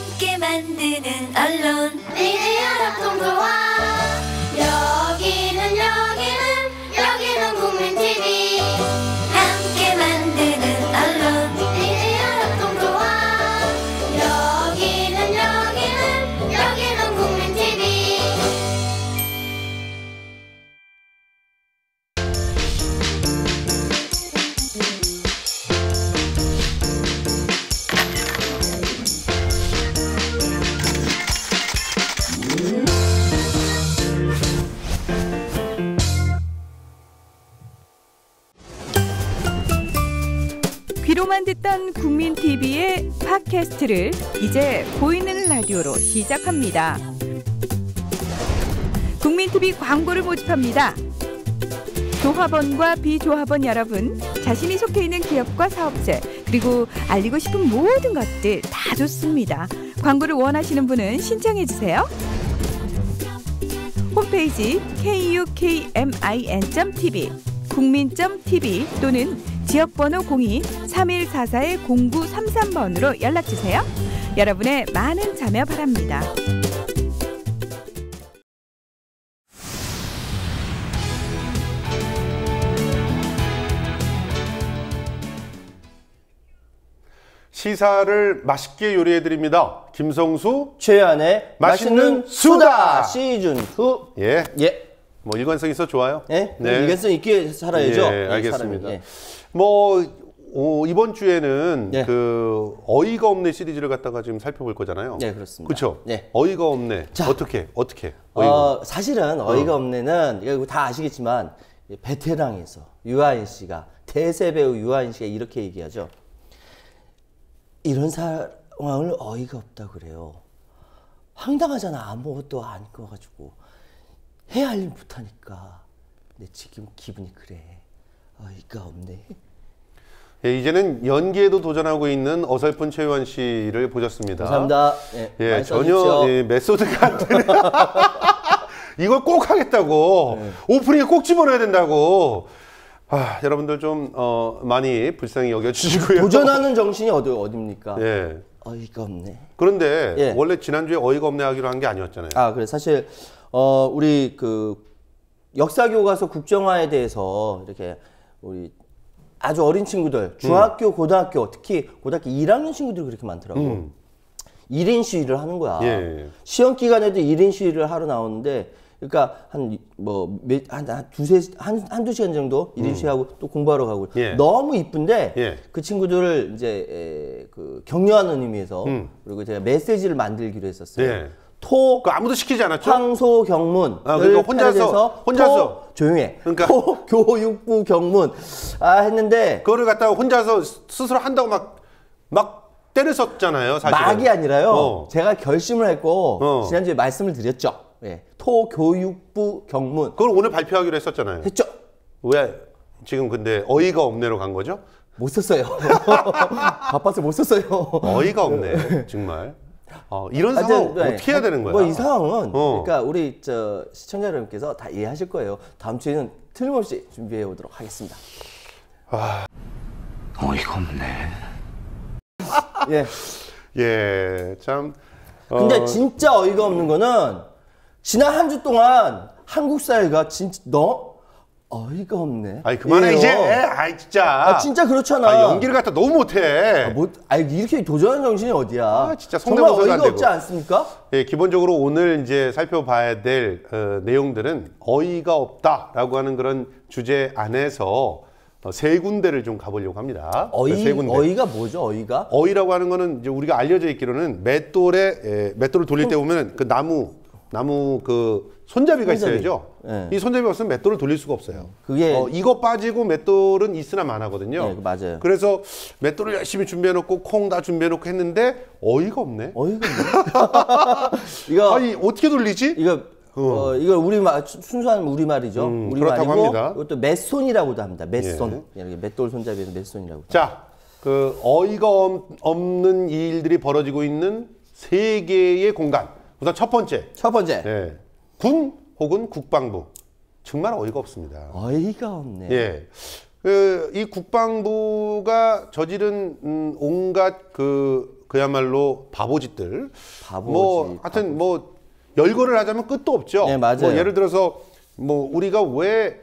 함께 만드는 언론 니네 연합동조화 여기는 국민TV 함께 만드는 언론 니네 연합동조화 여기는 국민TV 귀로만 듣던 국민TV의 팟캐스트를 이제 보이는 라디오로 시작합니다. 국민TV 광고를 모집합니다. 조합원과 비조합원 여러분, 자신이 속해 있는 기업과 사업체, 그리고 알리고 싶은 모든 것들 다 좋습니다. 광고를 원하시는 분은 신청해주세요. 홈페이지 kukmin.tv, 국민.tv 또는 지역번호 02-3144-0933번으로 연락주세요. 여러분의 많은 참여 바랍니다. 시사를 맛있게 요리해드립니다. 김성수 최연의 맛있는 맛있는 수다! 수다 시즌 2. 예, 예. 뭐 일관성 있어 좋아요. 네. 네. 일관성 있게 살아야죠. 예, 알겠습니다. 사람이. 예. 뭐 이번 주에는 예. 그 어이가 없네 시리즈를 갖다가 지금 살펴볼 거잖아요. 네, 그렇습니다. 그렇죠. 예. 어이가 없네. 자. 어떻게 어이가 사실은 어이가 없네는 이거 다 아시겠지만 베테랑에서 유아인 씨가 대세 배우 유아인 씨가 이렇게 얘기하죠. 이런 상황을 어이가 없다 그래요. 황당하잖아. 아무것도 안 꺼가지고 해야 할 일 못하니까. 근데 지금 기분이 그래. 어이가 없네. 예, 이제는 연기에도 도전하고 있는 어설픈 최유한 씨를 보셨습니다. 감사합니다. 예, 많이 전혀 써주십시오. 예, 메소드가 안 되네. 이걸 꼭 하겠다고. 오프닝에 꼭 집어넣어야 된다고. 아, 여러분들 좀 많이 불쌍히 여겨주시고요. 도전하는 정신이 어디입니까? 예. 어이가 없네. 그런데 예. 원래 지난주에 어이가 없네 하기로 한 게 아니었잖아요. 아, 그래. 사실 우리 그 역사 교과서 국정화에 대해서 이렇게 우리 아주 어린 친구들, 중학교, 고등학교, 특히 고등학교 1학년 친구들이 그렇게 많더라고. 1인 시위를 하는 거야. 예. 시험 기간에도 1인 시위를 하러 나오는데, 그러니까 한두 시간 정도 1인 시위하고 또 공부하러 가고. 예. 너무 이쁜데, 예. 그 친구들을 이제 그 격려하는 의미에서, 그리고 제가 메시지를 만들기로 했었어요. 예. 토, 그거 아무도 시키지 않았죠? 황소 경문. 아, 그러니까 혼자서. 조용해. 그러니까. 토 교육부 경문. 했는데. 그거를 갖다가 혼자서 스스로 한다고 막 때렸었잖아요, 사실은. 막이 아니라요. 제가 결심을 했고, 지난주에 말씀을 드렸죠. 예. 토 교육부 경문. 그걸 오늘 발표하기로 했었잖아요. 했죠. 왜 지금 근데 어이가 없네로 간 거죠? 못 썼어요. 바빠서 못 썼어요. 어이가 없네, 정말. 이런 상황 네. 어떻게 해야 되는 거야? 뭐 이 상황은 그러니까 어. 우리 시청자 여러분께서 다 이해하실 거예요. 다음 주에는 틀림없이 준비해 오도록 하겠습니다. 어이가 없네. 예. 예, 참. 근데 진짜 어이가 없는 거는 지난 한 주 동안 한국 사회가 진짜 어이가 없네. 아니 그만해 이래요. 이제. 아이 진짜. 진짜 그렇잖아. 연기를 갖다 너무 못해. 이렇게 도전하는 정신이 어디야? 진짜 정말 성대모사가 어이가 안 되고. 없지 않습니까? 예, 기본적으로 오늘 이제 살펴봐야 될 내용들은 어이가 없다라고 하는 그런 주제 안에서 세 군데를 좀 가보려고 합니다. 세 군데. 어이가 뭐죠? 어이가? 어이라고 하는 거는 이제 우리가 알려져 있기로는 맷돌을 돌릴 때 보면 그 나무 그 손잡이가 있어야죠. 예. 이 손잡이가 없으면 맷돌을 돌릴 수가 없어요. 그게 이거 빠지고 맷돌은 있으나 마나거든요. 예, 맞아요. 그래서 맷돌을 열심히 준비해놓고 콩 다 준비해놓고 했는데 어이가 없네. 어이가 없네. 이거 아니 어떻게 돌리지? 이거 이거 순수한 우리말이죠. 그렇다고 우리말이고 합니다. 이것도 맷손이라고도 합니다. 맷손. 이렇게 맷돌 손잡이에서 맷손이라고. 자, 그 어이가 없는 일들이 벌어지고 있는 세 개의 공간. 우선 첫 번째. 네. 군 혹은 국방부. 정말 어이가 없습니다. 어이가 없네. 예. 이 국방부가 저지른 온갖 그 그야말로 바보짓들. 바보짓, 뭐 하여튼 뭐 열거를 하자면 끝도 없죠. 네, 맞아요. 뭐 예를 들어서 뭐 우리가 왜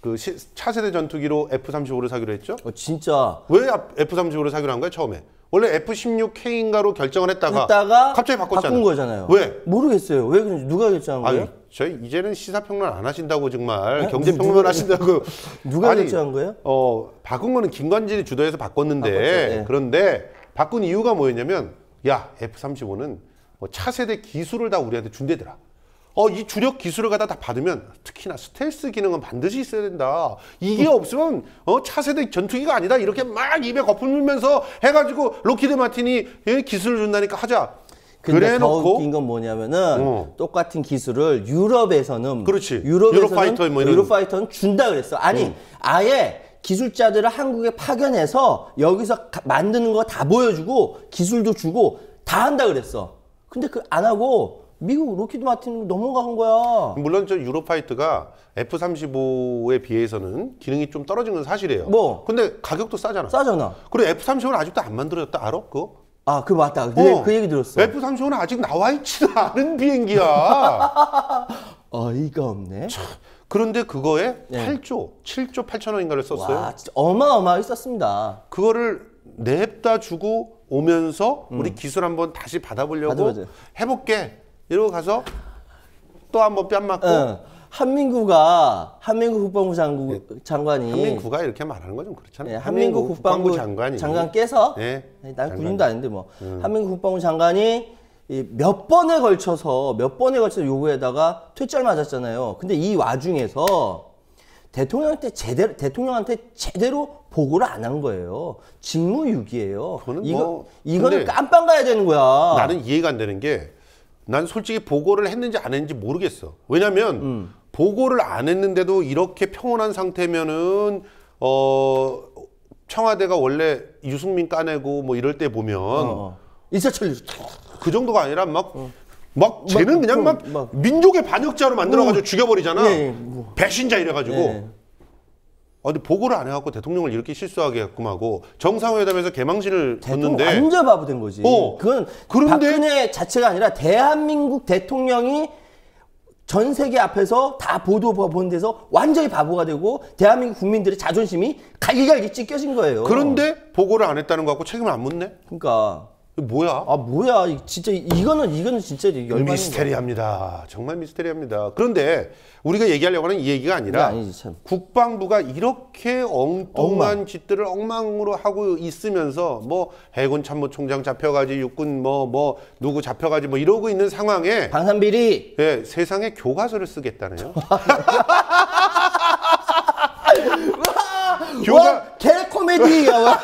그 차세대 전투기로 F-35를 사기로 했죠? 진짜 왜 F-35를 사기로 한 거야 처음에? 원래 F-16K인가로 결정을 했다가 갑자기 바꿨잖아요. 바꾼 거잖아요. 왜? 모르겠어요. 왜 그런지 누가 결정한 거예요? 아유, 저희 이제는 시사평론 안 하신다고 정말 경제평론 하신다고 누가 결정한 거예요? 바꾼 거는 김관진이 주도해서 바꿨는데 바꿨죠, 예. 그런데 바꾼 이유가 뭐였냐면 야 F-35는 차세대 기술을 다 우리한테 준대더라. 이 주력 기술을 갖다 다 받으면 특히나 스텔스 기능은 반드시 있어야 된다. 이게 없으면 차세대 전투기가 아니다. 이렇게 막 입에 거품 물면서 해가지고 로키드 마틴이 기술을 준다니까 하자. 근데 더 그래놓고 웃긴 건 뭐냐면은 똑같은 기술을 유럽에서는 그렇지. 유럽에서는 유로파이터 뭐 이런. 유로파이터는 준다 그랬어. 아니 아예 기술자들을 한국에 파견해서 여기서 만드는 거 다 보여주고 기술도 주고 다 한다 그랬어. 근데 그 안 하고 미국 로키드 마틴으로 넘어간 거야. 물론 저 유로파이터가 F-35에 비해서는 기능이 좀 떨어진 건 사실이에요. 뭐? 근데 가격도 싸잖아. 싸잖아. 그리고 F-35는 아직도 안 만들어졌다 알아? 그거? 아, 그거 맞다. 그 얘기 들었어. F-35는 아직 나와 있지도 않은 비행기야. 어이가 없네. 그런데 그거에 네. 7조 8천 원인가를 썼어요. 와, 진짜 어마어마하게 썼습니다. 그거를 냅다 주고 오면서 우리 기술 한번 다시 받아보려고 맞아. 해볼게. 이러고 가서 또 한번 뺨 맞고. 한민국 국방부 장관이 한민구가 이렇게 말하는 건 좀 그렇잖아요. 네, 한민국 국방부 장관 깨서 네, 난 군인도 아닌데 뭐 한민국 국방부 장관이 몇 번에 걸쳐서 요구에다가 퇴짜를 맞았잖아요. 근데 이 와중에서 대통령한테 제대로 보고를 안 한 거예요. 직무유기예요. 이거는 깜빵 가야 되는 거야. 나는 이해가 안 되는 게 난 솔직히 보고를 했는지 안 했는지 모르겠어. 왜냐면 보고를 안 했는데도 이렇게 평온한 상태면은 청와대가 원래 유승민 까내고 뭐 이럴 때 보면 일사천리 그 정도가 아니라 막 쟤는 그냥 막 민족의 반역자로 만들어가지고 죽여버리잖아. 예, 배신자 이래가지고. 예. 근데 보고를 안 해갖고 대통령을 이렇게 실수하게 했끔 하고 정상회담에서 개망신을 뒀는데 완전 바보 된 거지. 그건 박근혜 자체가 아니라 대한민국 대통령이 전 세계 앞에서 다 보는 데서 완전히 바보가 되고 대한민국 국민들의 자존심이 갈기갈기 찢겨진 거예요. 그런데 보고를 안 했다는 거 갖고 책임을 안 묻네? 그러니까. 뭐야? 뭐야? 진짜 이거는 진짜 열받는 미스테리합니다. 정말 미스테리합니다. 그런데 우리가 얘기하려고 하는 이 얘기가 아니라 아니지, 참. 국방부가 이렇게 엉뚱한 짓들을 엉망으로 하고 있으면서 뭐 해군 참모총장 잡혀가지 육군 뭐 누구 잡혀가지 뭐 이러고 있는 상황에 방산비리 세상에 교과서를 쓰겠다네요. 개 코미디야.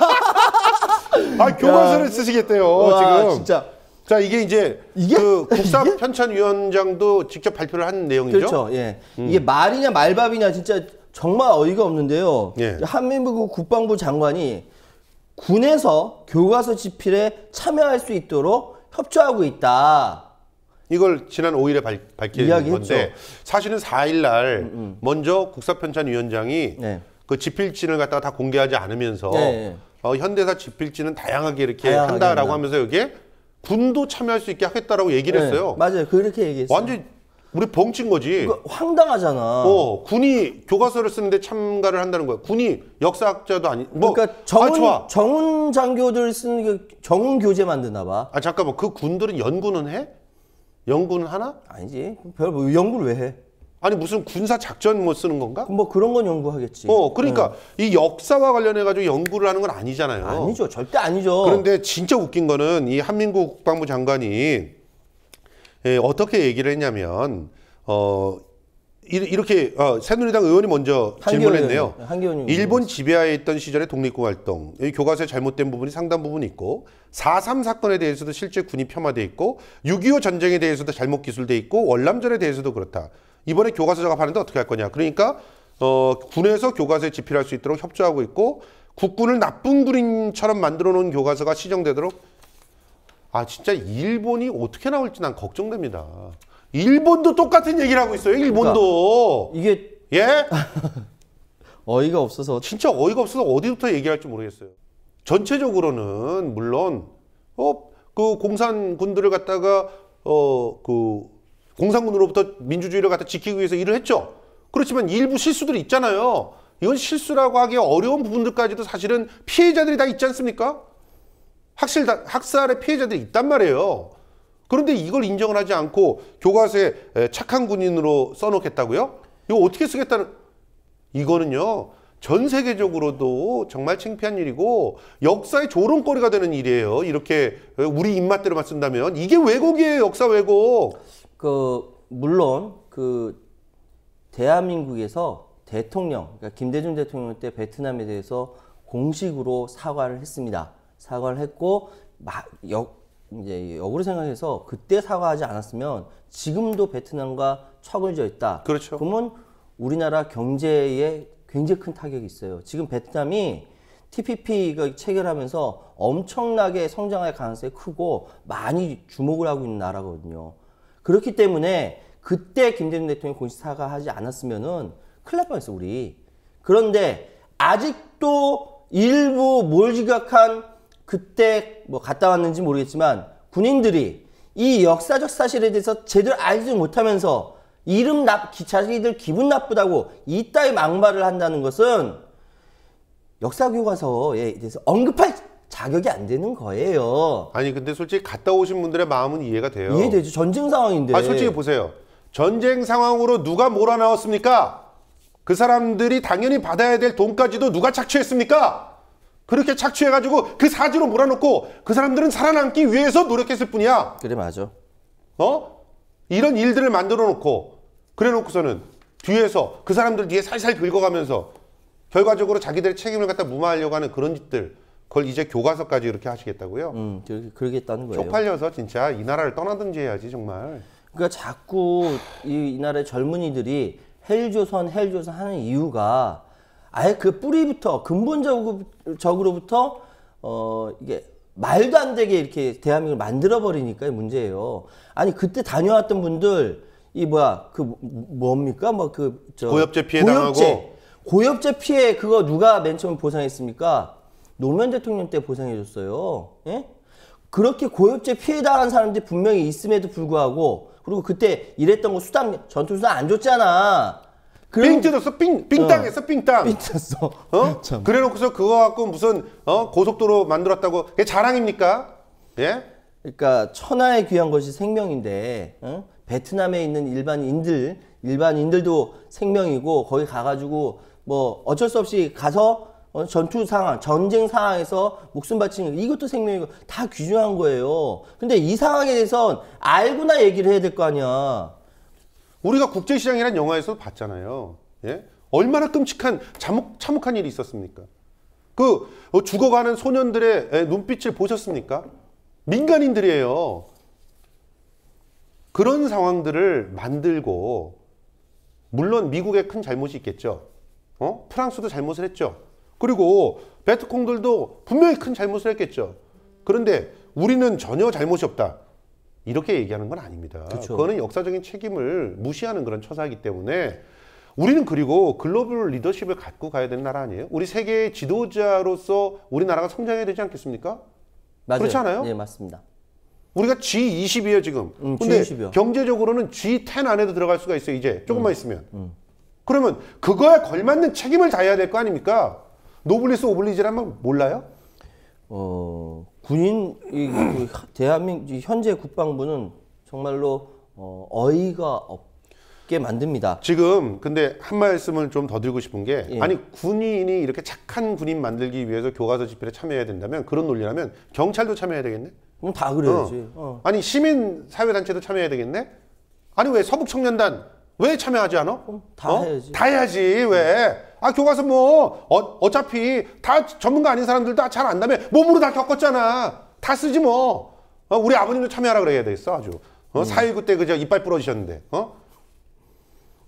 교과서를 쓰시겠대요. 지금. 진짜. 자, 이게 그 국사편찬위원장도 직접 발표를 한 내용이죠. 그렇죠. 예. 이게 말이냐 말밥이냐 진짜 정말 어이가 없는데요. 예. 한민국 국방부 장관이 군에서 교과서 집필에 참여할 수 있도록 협조하고 있다. 이걸 지난 5일에 밝힌 건데 사실은 4일 날 먼저 국사편찬위원장이 그 집필진을 갖다가 다 공개하지 않으면서 현대사 집필진은 다양하게 이렇게 한다라고 하면서 여기에 군도 참여할 수 있게 하겠다라고 얘기를 했어요. 맞아요. 그렇게 얘기했어요. 완전 우리 벙친 거지. 황당하잖아. 군이 교과서를 쓰는데 참가를 한다는 거야. 군이 역사학자도 아니. 그러니까 정훈 장교들 쓰는 그 정훈 교재 만드나 봐. 잠깐만. 그 군들은 연구는 해? 연구는 하나? 아니지. 연구를 왜 해? 아니 무슨 군사 작전 뭐 쓰는 건가? 뭐 그런 건 연구하겠지. 그러니까 이 역사와 관련해 가지고 연구를 하는 건 아니잖아요. 아니죠. 절대 아니죠. 그런데 진짜 웃긴 거는 이 한민국 국방부 장관이 어떻게 얘기를 했냐면 이렇게 새누리당 의원이 먼저 질문했네요. 일본 지배하에 있던 시절의 독립군 활동, 이 교과서에 잘못된 부분이 상당 부분 있고 4.3 사건에 대해서도 실제 군이 폄하돼 있고 6.25 전쟁에 대해서도 잘못 기술돼 있고 월남전에 대해서도 그렇다. 이번에 교과서 작업하는데 어떻게 할 거냐. 그러니까 군에서 교과서에 집필할 수 있도록 협조하고 있고 국군을 나쁜 군인처럼 만들어 놓은 교과서가 시정되도록. 진짜 일본이 어떻게 나올지 난 걱정됩니다. 일본도 똑같은 얘기를 하고 있어요. 일본도. 그러니까 이게 어이가 없어서 진짜 어이가 없어서 어디부터 얘기할지 모르겠어요. 전체적으로는 물론 그 공산군들을 갖다가 그 공산군으로부터 민주주의를 갖다 지키기 위해서 일을 했죠. 그렇지만 일부 실수들이 있잖아요. 이건 실수라고 하기 어려운 부분들까지도 사실은 피해자들이 다 있지 않습니까? 학살의 피해자들이 있단 말이에요. 그런데 이걸 인정을 하지 않고 교과서에 착한 군인으로 써놓겠다고요? 이거 어떻게 쓰겠다는, 이거는요 전 세계적으로도 정말 창피한 일이고 역사의 조롱거리가 되는 일이에요. 이렇게 우리 입맛대로만 쓴다면 이게 왜곡이에요. 역사 왜곡. 물론 대한민국에서 대통령, 그러니까 김대중 대통령 때 베트남에 대해서 공식으로 사과를 했습니다. 사과를 했고 이제 역으로 생각해서 그때 사과하지 않았으면 지금도 베트남과 척을 지어 있다. 그렇죠. 그러면 우리나라 경제에 굉장히 큰 타격이 있어요. 지금 베트남이 TPP 체결하면서 엄청나게 성장할 가능성이 크고 많이 주목을 하고 있는 나라거든요. 그렇기 때문에 그때 김대중 대통령이 공식 사과하지 않았으면은 큰일 날 뻔했어, 우리. 그런데 아직도 일부 몰지각한 그때 뭐 갔다 왔는지 모르겠지만 군인들이 이 역사적 사실에 대해서 제대로 알지 못하면서 자기들 기분 나쁘다고 이따위 막말을 한다는 것은 역사교과서에 대해서 언급할 자격이 안 되는 거예요. 아니 근데 솔직히 갔다 오신 분들의 마음은 이해가 돼요. 이해되죠. 전쟁 상황인데. 솔직히 보세요. 전쟁 상황으로 누가 몰아넣었습니까? 그 사람들이 당연히 받아야 될 돈까지도 누가 착취했습니까? 그렇게 착취해가지고 그 사지로 몰아넣고 그 사람들은 살아남기 위해서 노력했을 뿐이야. 그래, 맞아. 이런 일들을 만들어 놓고 그래 놓고서는 뒤에서 그 사람들 뒤에 살살 긁어가면서 결과적으로 자기들의 책임을 갖다 무마하려고 하는 그런 짓들, 그걸 이제 교과서까지 이렇게 하시겠다고요? 그러겠다는 거예요. 쪽팔려서 진짜 이 나라를 떠나든지 해야지 정말. 그러니까 자꾸 이 나라의 젊은이들이 헬조선 하는 이유가 아예 그 뿌리부터 근본적으로부터 이게 말도 안 되게 이렇게 대한민국을 만들어 버리니까 문제예요. 아니 그때 다녀왔던 분들 뭡니까 고엽제 피해 당하고 고엽제 피해 그거 누가 맨 처음 보상했습니까? 노무현 대통령 때 보상해줬어요. 예? 그렇게 고엽제 피해 당한 사람들이 분명히 있음에도 불구하고 그리고 그때 일했던 거 전투 수당 안 줬잖아. 삥 뜯었어. 삥 땅했어. 삥 땅. 삥 뜯었어. 그래 놓고서 그거 갖고 무슨 고속도로 만들었다고 그게 자랑입니까? 예? 그러니까 천하에 귀한 것이 생명인데 베트남에 있는 일반인들도 생명이고 거기 가가지고 뭐 어쩔 수 없이 가서 전쟁 상황에서 목숨 바치는 이것도 생명이고 다 귀중한 거예요. 근데 이 상황에 대해서 알고나 얘기를 해야 될 거 아니야. 우리가 국제시장이라는 영화에서 봤잖아요. 예? 얼마나 끔찍한 참혹한 일이 있었습니까? 죽어가는 소년들의 눈빛을 보셨습니까? 민간인들이에요. 그런 상황들을 만들고 물론 미국의 큰 잘못이 있겠죠. 프랑스도 잘못을 했죠. 그리고 베트콩들도 분명히 큰 잘못을 했겠죠. 그런데 우리는 전혀 잘못이 없다. 이렇게 얘기하는 건 아닙니다. 그쵸. 그거는 역사적인 책임을 무시하는 그런 처사이기 때문에 우리는 그리고 글로벌 리더십을 갖고 가야 되는 나라 아니에요? 우리 세계의 지도자로서 우리나라가 성장해야 되지 않겠습니까? 맞아요. 그렇지 않아요? 네, 맞습니다. 우리가 G20이에요 지금. 근데 G20이요. 경제적으로는 G10 안에도 들어갈 수가 있어요 이제 조금만 있으면. 그러면 그거에 걸맞는 책임을 다해야 될 거 아닙니까? 노블리스 오블리지라면 몰라요? 대한민국 현재 국방부는 정말로 어이가 없게 만듭니다. 지금 근데 한 말씀을 좀 더 드리고 싶은 게 예. 아니 군인이 이렇게 착한 군인 만들기 위해서 교과서 집필에 참여해야 된다면 그런 논리라면 경찰도 참여해야 되겠네? 그럼 다 그래야지. 아니 시민사회단체도 참여해야 되겠네? 아니 왜 서북청년단 왜 참여하지 않아? 다 해야지. 다 해야지 왜? 교과서 뭐 어차피 다 전문가 아닌 사람들 다 잘 안다며 몸으로 다 겪었잖아. 다 쓰지 뭐. 우리 아버님도 참여하라 그래야 되겠어 아주. 4.19 때 그저 이빨 부러지셨는데.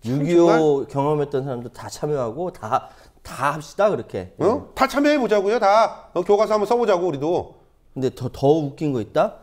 6.25 경험했던 사람들 다 참여하고 다 합시다 그렇게. 다 참여해 보자고요. 다 교과서 한번 써보자고 우리도. 근데 더 웃긴 거 있다.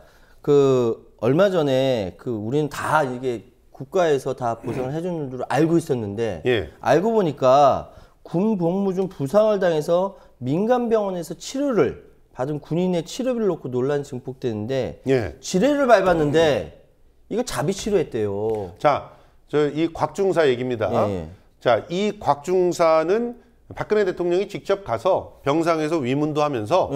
얼마 전에 우리는 다 이게 국가에서 다 보상을 해주는 줄 알고 있었는데 예. 알고 보니까 군 복무 중 부상을 당해서 민간 병원에서 치료를 받은 군인의 치료비를 놓고 논란이 증폭되는데 예. 지뢰를 밟았는데 이거 자비 치료했대요. 자, 저 이 곽중사 얘기입니다. 예. 자, 이 곽중사는 박근혜 대통령이 직접 가서 병상에서 위문도 하면서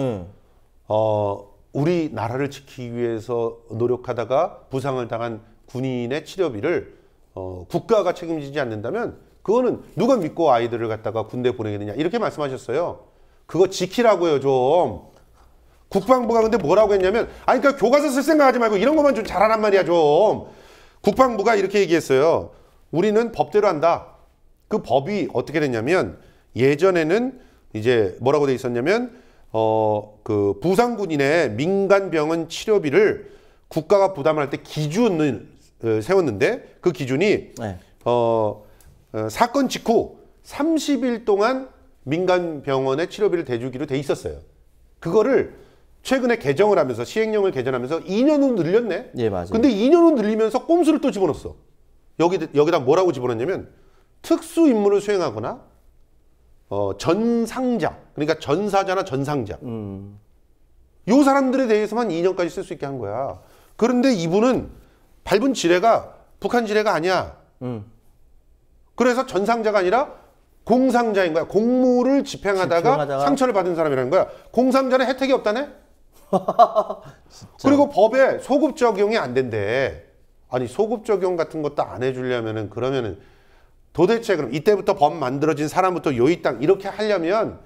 우리나라를 지키기 위해서 노력하다가 부상을 당한 군인의 치료비를 국가가 책임지지 않는다면 그거는 누가 믿고 아이들을 갖다가 군대 보내겠느냐 이렇게 말씀하셨어요. 그거 지키라고요 좀. 국방부가 근데 뭐라고 했냐면 아니 그러니까 교과서 쓸 생각하지 말고 이런 것만 좀 잘하란 말이야 좀. 국방부가 이렇게 얘기했어요. 우리는 법대로 한다. 그 법이 어떻게 됐냐면 예전에는 이제 뭐라고 돼 있었냐면 그 부상군인의 민간 병원 치료비를 국가가 부담을 할 때 기준을 세웠는데 그 기준이 네. 사건 직후 30일 동안 민간 병원의 치료비를 대주기로 돼 있었어요. 그거를 최근에 개정을 하면서 시행령을 개정하면서 2년으로 늘렸네. 예, 맞아요. 근데 2년으로 늘리면서 꼼수를 또 집어넣었어. 여기다 뭐라고 집어넣냐면 특수 임무를 수행하거나 전상자, 그러니까 전사자나 전상자. 요 사람들에 대해서만 2년까지 쓸 수 있게 한 거야. 그런데 이분은 밟은 지뢰가 북한 지뢰가 아니야. 그래서 전상자가 아니라 공상자인 거야. 공무를 집행하다가 상처를 받은 사람이라는 거야. 공상자는 혜택이 없다네? 그리고 법에 소급 적용이 안 된대. 아니 소급 적용 같은 것도 안 해주려면은 그러면은 도대체 그럼 이때부터 법 만들어진 사람부터 요이 땅 이렇게 하려면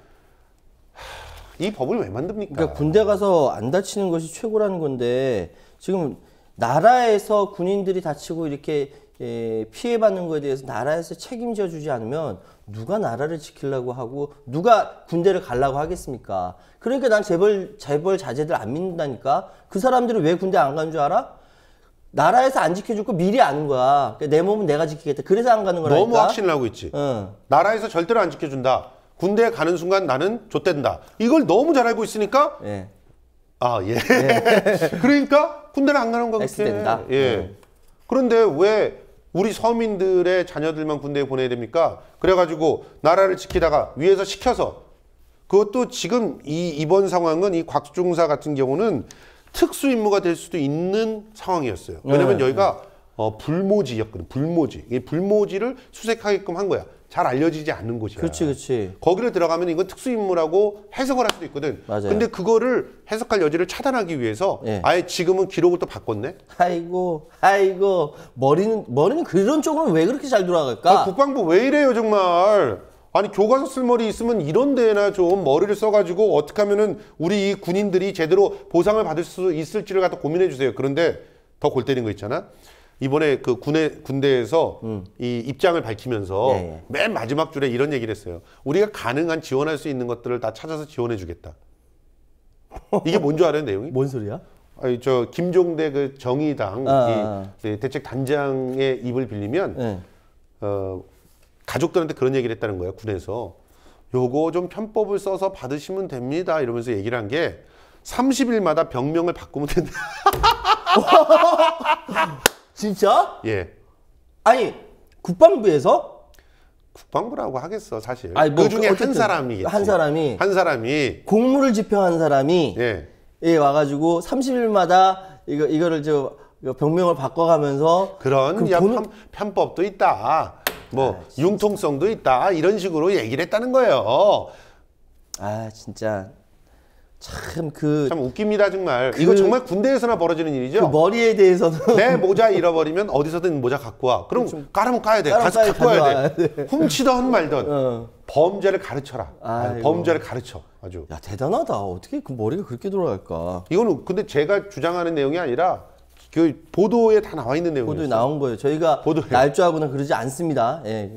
이 법을 왜 만듭니까? 그러니까 군대 가서 안 다치는 것이 최고라는 건데 지금 나라에서 군인들이 다치고 이렇게 피해받는 거에 대해서 나라에서 책임져 주지 않으면 누가 나라를 지키려고 하고 누가 군대를 가려고 하겠습니까? 그러니까 난 재벌 자제들 안 믿는다니까. 그 사람들이 왜 군대 안 가는 줄 알아? 나라에서 안 지켜줄 거 미리 아는 거야. 그러니까 내 몸은 내가 지키겠다. 그래서 안 가는 거라니까. 너무 확신을 하고 있지. 나라에서 절대로 안 지켜준다. 군대에 가는 순간 나는 좆된다. 이걸 너무 잘 알고 있으니까 예. 아 예. 그러니까 군대를 안 가는 거겠지. X된다. 예. 그런데 왜 우리 서민들의 자녀들만 군대에 보내야 됩니까? 그래가지고 나라를 지키다가 위에서 시켜서 그것도 지금 이번 상황은 이 곽중사 같은 경우는 특수 임무가 될 수도 있는 상황이었어요. 왜냐면 여기가 불모지였거든. 불모지. 이 불모지를 수색하게끔 한 거야. 잘 알려지지 않는 곳이야. 그렇지. 거기를 들어가면 이건 특수 임무라고 해석을 할 수도 있거든. 맞아요. 근데 그거를 해석할 여지를 차단하기 위해서 예. 아예 지금은 기록을 또 바꿨네. 아이고 머리는 그런 쪽으로 왜 그렇게 잘 돌아갈까? 국방부 왜 이래요 정말. 아니 교과서 쓸 머리 있으면 이런 데나 좀 머리를 써가지고 어떻게 하면은 우리 이 군인들이 제대로 보상을 받을 수 있을지를 갖다 고민해 주세요. 그런데 더 골 때린 거 있잖아. 이번에 그 군대에서 이 입장을 밝히면서 맨 마지막 줄에 이런 얘기를 했어요. 우리가 가능한 지원할 수 있는 것들을 다 찾아서 지원해 주겠다. 이게 뭔 줄 알아요, 내용이? 뭔 소리야? 아니, 저 김종대 그 정의당 이 대책 단장의 입을 빌리면 가족들한테 그런 얘기를 했다는 거예요. 군에서 요거 좀 편법을 써서 받으시면 됩니다. 이러면서 얘기를 한 게 30일마다 병명을 바꾸면 된다. 진짜? 예. 아니 국방부에서? 국방부라고 하겠어 사실. 아니, 뭐, 그 중에 한 어쨌든 사람이겠지. 한 사람이 공무를 집행한 사람이 예. 와가지고 30일마다 이거를 병명을 바꿔가면서 그런 편법도 있다. 뭐 융통성도 있다. 이런 식으로 얘기를 했다는 거예요. 아 진짜 참 웃깁니다 정말. 이거 정말 군대에서나 벌어지는 일이죠. 그 머리에 대해서는 내 모자 잃어버리면 어디서든 모자 갖고 와. 그럼 까라면 까야 돼. 가서 갖고 와야 돼. 훔치던 말던 범죄를 가르쳐라. 범죄를 가르쳐. 아주. 야 대단하다. 어떻게 그 머리가 그렇게 돌아갈까? 이거는 근데 제가 주장하는 내용이 아니라 그 보도에 다 나와 있는 내용이에요. 보도에 나온 거예요. 저희가 날조하거나 그러지 않습니다. 예.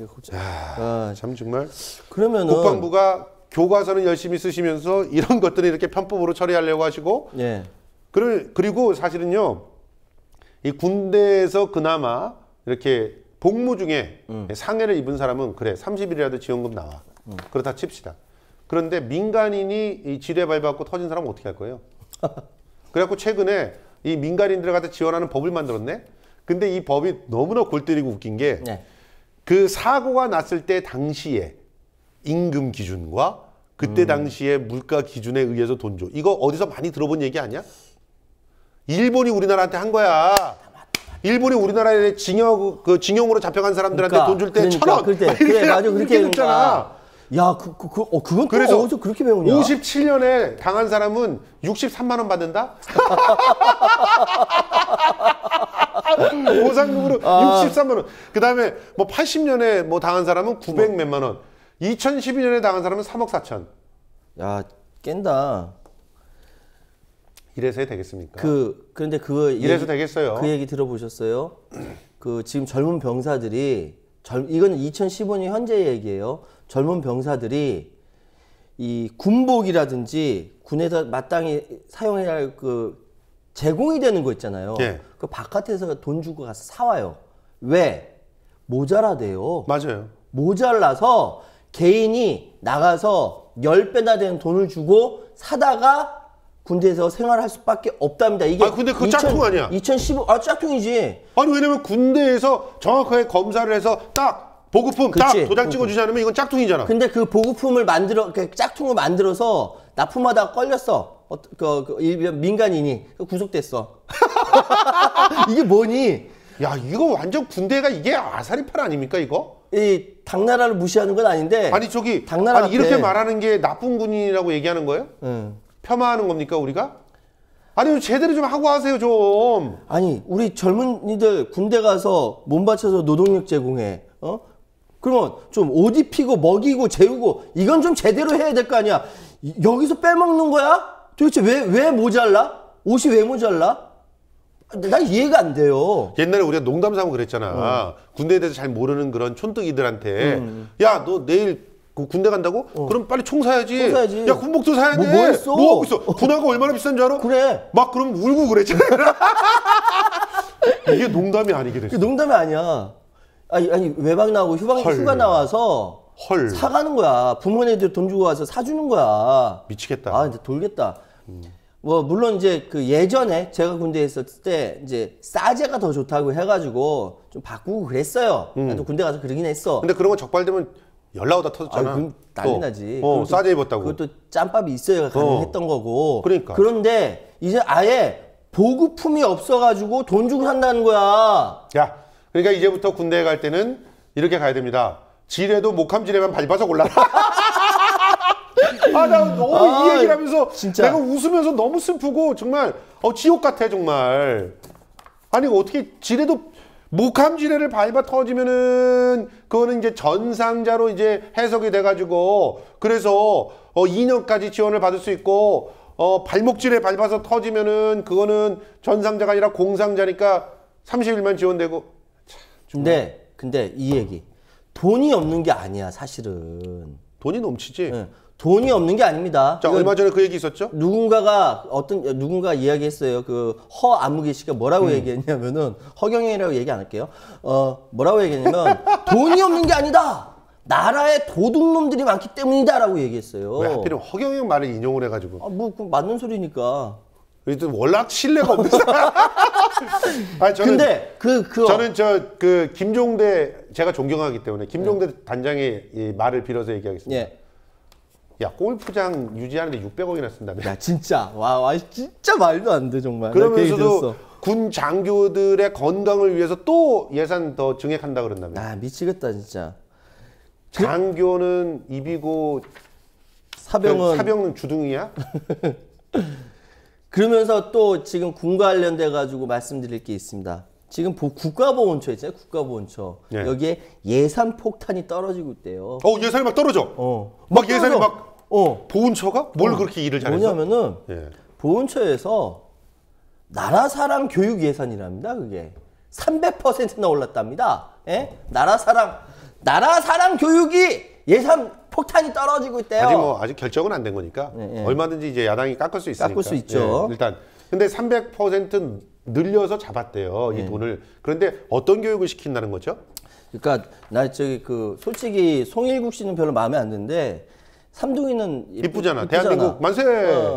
참 정말. 그러면은 국방부가 교과서는 열심히 쓰시면서 이런 것들을 이렇게 편법으로 처리하려고 하시고 그리고 사실은요 이 군대에서 그나마 이렇게 복무 중에 상해를 입은 사람은 그래 30일이라도 지원금 나와 그렇다 칩시다. 그런데 민간인이 이 지뢰 밟아갖고 터진 사람은 어떻게 할 거예요? 그래갖고 최근에 이 민간인들을 갖다 지원하는 법을 만들었네. 근데 이 법이 너무나 골 때리고 웃긴 게 그 사고가 났을 때 당시에 임금 기준과 그때 당시에 물가 기준에 의해서 돈 줘. 이거 어디서 많이 들어본 얘기 아니야? 일본이 우리나라한테 한 거야. 일본이 우리나라에 징용으로 잡혀간 사람들한테 그러니까, 돈 줄 때 1,000원. 그래, 맞아. 그렇게 줬잖아. 야, 그건 그래서 또 어디서 그렇게 배우냐? 57년에 당한 사람은 63만 원 받는다? 보상금으로 63만 원. 그 다음에 뭐 80년에 뭐 당한 사람은 900 몇만 원. 2012년에 당한 사람은 3억 4천. 야, 깬다. 이래서 되겠습니까? 그런데 이래서 되겠어요. 그 얘기 들어보셨어요? 지금 젊은 병사들이 이거는 2015년 현재 얘기예요. 젊은 병사들이 이 군복이라든지 군에서 마땅히 사용해야 할 제공이 되는 거 있잖아요. 예. 그 바깥에서 돈 주고 가서 사와요. 왜? 모자라대요. 맞아요. 모자라서 개인이 나가서 10배나 되는 돈을 주고 사다가 군대에서 생활할 수밖에 없답니다. 이게 근데 그거 짝퉁 아니야? 2015 짝퉁이지. 아니 왜냐면 군대에서 정확하게 검사를 해서 딱 보급품 딱 그치, 도장 찍어주지 않으면 이건 짝퉁이잖아. 근데 그 보급품을 짝퉁을 만들어서 납품하다가 걸렸어. 일반 민간인이 구속됐어. 이게 뭐니? 야 이거 완전 군대가 이게 아사리팔 아닙니까 이거? 이 당나라를 무시하는 건 아닌데. 아니 당나라 아니 이렇게 말하는 게 나쁜 군인이라고 얘기하는 거예요? 폄하하는 겁니까 우리가? 아니 제대로 좀 하고 하세요 좀. 아니 우리 젊은이들 군대 가서 몸 바쳐서 노동력 제공해. 그러면 좀 옷 입히고 먹이고 재우고 이건 좀 제대로 해야 될 거 아니야. 여기서 빼먹는 거야? 도대체 왜 모자라? 옷이 왜 모자라? 난 이해가 안 돼요. 옛날에 우리가 농담 삼아 그랬잖아. 군대에 대해서 잘 모르는 그런 촌뜨기들한테 야 너 내일 군대 간다고? 그럼 빨리 총 사야지. 야 군복도 사야 돼. 뭐 했어? 뭐 하고 있어? 군화가 얼마나 비싼 줄 알아? 그래. 막 그럼 울고 그랬잖아. 이게 농담이 아니게 됐어. 농담이 아니야. 아니 외박 나오고 휴가 나와서 사가는 거야. 부모님들 돈 주고 와서 사주는 거야. 미치겠다. 근데 돌겠다. 뭐 물론 이제 예전에 제가 군대에 있었을 때 이제 싸제가 더 좋다고 해가지고 좀 바꾸고 그랬어요. 나도 군대 가서 그러긴 했어. 근데 그런 거 적발되면 연락오다 터졌잖아. 그럼 난리 나지. 싸제 입었다고. 그것도 짬밥이 있어야 가능했던 거고. 그러니까. 그런데 이제 아예 보급품이 없어가지고 돈 주고 산다는 거야. 야, 그러니까 이제부터 군대에 갈 때는 이렇게 가야 됩니다. 지뢰도 목함지뢰만 밟아서 골라라. 나 너무 이 얘기를 하면서 진짜. 내가 웃으면서 너무 슬프고 정말 지옥 같아 정말. 아니 어떻게 지뢰도 목함지뢰를 밟아 터지면은 그거는 이제 전상자로 이제 해석이 돼가지고 그래서 2년까지 지원을 받을 수 있고 발목지뢰 밟아서 터지면은 그거는 전상자가 아니라 공상자니까 30일만 지원되고. 근데 이 얘기 돈이 없는 게 아니야 사실은. 돈이 넘치지. 네. 돈이 없는 게 아닙니다. 자 얼마 전에 그 얘기 있었죠? 누군가 이야기했어요. 허아무개 씨가 뭐라고 얘기했냐면은 허경영이라고 얘기 안 할게요. 뭐라고 얘기했냐면 돈이 없는 게 아니다. 나라에 도둑놈들이 많기 때문이다라고 얘기했어요. 왜 하필이면 허경영 말을 인용을 해가지고? 그 맞는 소리니까. 그래도 워낙 신뢰가 없는 사람. 근데 저는 김종대 제가 존경하기 때문에 김종대 단장의 이 말을 빌어서 얘기하겠습니다. 예. 야 골프장 유지하는데 600억이나 쓴다며. 야 진짜 와 진짜 말도 안 돼 정말. 그러면서도 군 장교들의 건강을 위해서 또 예산 더 증액한다 그런다며. 미치겠다 진짜. 장교는 입이고 사병은 주둥이야? 그러면서 또 지금 군과 관련돼 가지고 말씀드릴 게 있습니다. 지금 국가보훈처 있잖아요. 국가보훈처. 네. 여기에 예산 폭탄이 떨어지고 있대요. 예산이 막 떨어져. 막 예산이 떨어져. 막 보훈처가 뭘 그렇게 일을 잘해서? 뭐냐면은 예. 보훈처에서 나라 사랑 교육 예산이랍니다. 그게 300%나 올랐답니다. 예? 나라 사랑 교육이 예산 폭탄이 떨어지고 있대요. 아직 결정은 안 된 거니까 예. 얼마든지 이제 야당이 깎을 수 있으니까. 깎을 수 있죠. 예, 일단 근데 300% 늘려서 잡았대요 이 돈을. 그런데 어떤 교육을 시킨다는 거죠? 그러니까 나 솔직히 송일국 씨는 별로 마음에 안 드는데 삼둥이는 이쁘잖아. 대한민국 만세.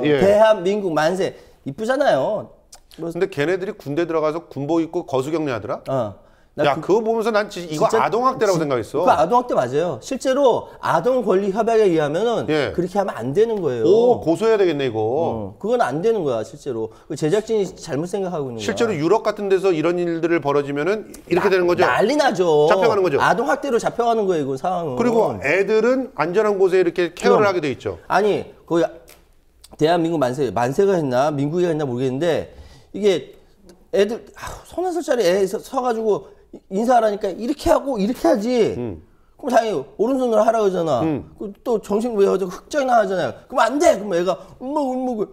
예. 대한민국 만세 이쁘잖아요. 근데 걔네들이 군대 들어가서 군복 입고 거수격리 하더라? 야, 그거 보면서 난 이거 아동학대라고 생각했어. 그거 아동학대 맞아요. 실제로 아동권리협약에 의하면은 예. 그렇게 하면 안 되는 거예요. 오, 고소해야 되겠네, 이거. 그건 안 되는 거야, 실제로. 제작진이 잘못 생각하고 있는 거야. 실제로 유럽 같은 데서 이런 일들을 벌어지면은 이렇게 되는 거죠? 난리 나죠. 잡혀가는 거죠? 아동학대로 잡혀가는 거예요, 이거 상황은. 그리고 애들은 안전한 곳에 이렇게 케어를 하게 돼 있죠. 아니, 거기 대한민국 만세가 했나 민국이가 했나 모르겠는데 이게 애들 30살짜리 애 서가지고 인사하라니까 이렇게 하고 이렇게 하지. 그럼 당연히 오른손으로 하라고 하잖아. 또 정신 왜 흑장나 하잖아요. 그럼 안 돼. 그럼 애가 울먹.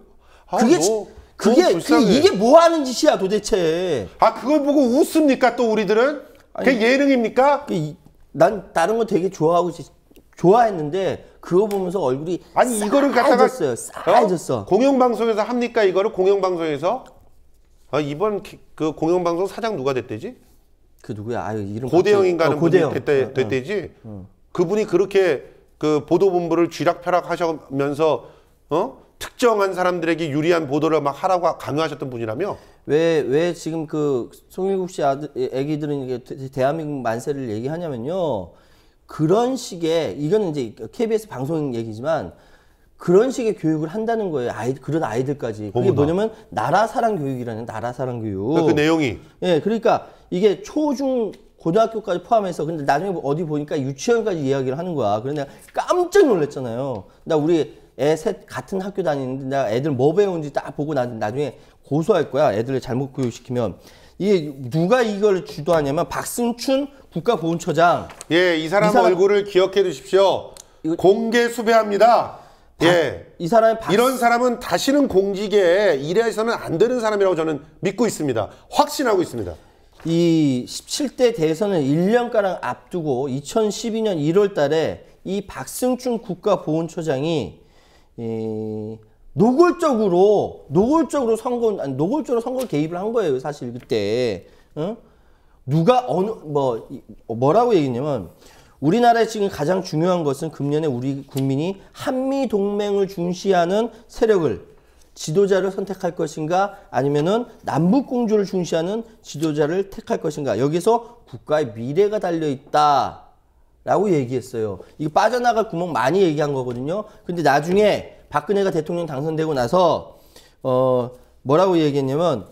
이게 뭐 하는 짓이야 도대체. 아, 그걸 보고 웃습니까 또 우리들은? 그게 예능입니까? 난 다른 거 되게 좋아했는데 그거 보면서 얼굴이 아니 이거를 갖다가 싸해졌어. 공영방송에서 합니까 이거를 공영방송에서? 아, 이번 그 공영방송 사장 누가 됐대지? 그 누구야? 아유 이름 고대영인가는 분이 됐대지. 그분이 그렇게 그 보도본부를 쥐락펴락하시면서 특정한 사람들에게 유리한 보도를 막 하라고 강요하셨던 분이라며? 왜 지금 그 송일국 씨 애기들은 이게 대한민국 만세를 얘기하냐면요. 그런 식의 이거는 이제 KBS 방송 얘기지만 그런 식의 교육을 한다는 거예요. 그런 아이들까지. 그게 뭐냐면 나라 사랑 교육이라는 나라 사랑 교육. 그 내용이. 예, 그러니까 이게 초중 고등학교까지 포함해서 근데 나중에 어디 보니까 유치원까지 이야기를 하는 거야. 그래서 내가 깜짝 놀랐잖아요. 나 우리 애 셋 같은 학교 다니는데 내가 애들 뭐 배우는지 딱 보고 나중에 고소할 거야. 애들을 잘못 교육시키면. 이게 누가 이걸 주도하냐면 박승춘 국가보훈처장. 예, 이 사람 얼굴을 기억해 두십시오. 공개 수배합니다. 예, 이 사람이 이런 사람은 다시는 공직에 일해서는 안 되는 사람이라고 저는 믿고 있습니다. 확신하고 있습니다. 이 17대 대선을 1년가량 앞두고 2012년 1월 달에 이 박승춘 국가보훈처장이 노골적으로 선거 개입을 한 거예요. 사실 그때. 누가 뭐라고 얘기했냐면 우리나라에 지금 가장 중요한 것은 금년에 우리 국민이 한미동맹을 중시하는 세력을 지도자를 선택할 것인가 아니면은 남북공조를 중시하는 지도자를 택할 것인가 여기서 국가의 미래가 달려있다 라고 얘기했어요. 이거 빠져나갈 구멍 많이 얘기한 거거든요. 근데 나중에 박근혜가 대통령 당선되고 나서 뭐라고 얘기했냐면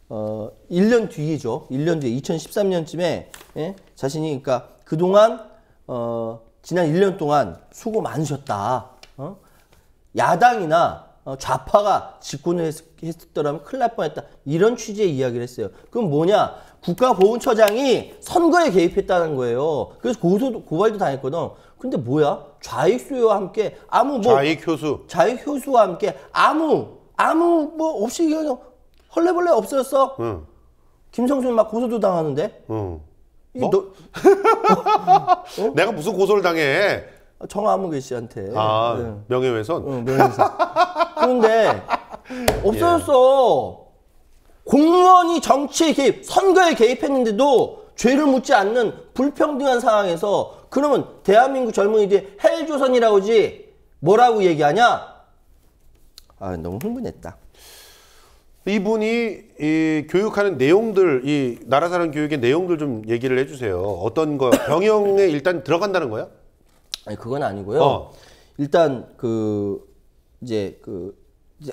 1년 뒤이죠. 1년 뒤에 2013년쯤에 예? 자신이 그러니까 그동안 지난 1년 동안 수고 많으셨다. 야당이나 좌파가 집권을 했더라면 큰일 날 뻔했다. 이런 취지의 이야기를 했어요. 그럼 뭐냐? 국가보훈처장이 선거에 개입했다는 거예요. 그래서 고발도 당했거든. 근데 뭐야? 좌익수요와 함께 좌익효수와 함께 아무 뭐 없이 그냥 헐레벌레 없어졌어. 응. 김성준 막 고소도 당하는데. 뭐? 내가 무슨 고소를 당해? 정화무개 씨한테. 네. 명예훼손? 명예훼손. 그런데 없어졌어. 공무원이 정치에 개입, 선거에 개입했는데도 죄를 묻지 않는 불평등한 상황에서 그러면 대한민국 젊은이들이 헬조선이라고지 뭐라고 얘기하냐? 아, 너무 흥분했다. 이분이 교육하는 내용들, 이 나라사랑 교육의 내용들 좀 얘기를 해주세요. 어떤 거 병영에 일단 들어간다는 거야? 아니 그건 아니고요. 일단 이제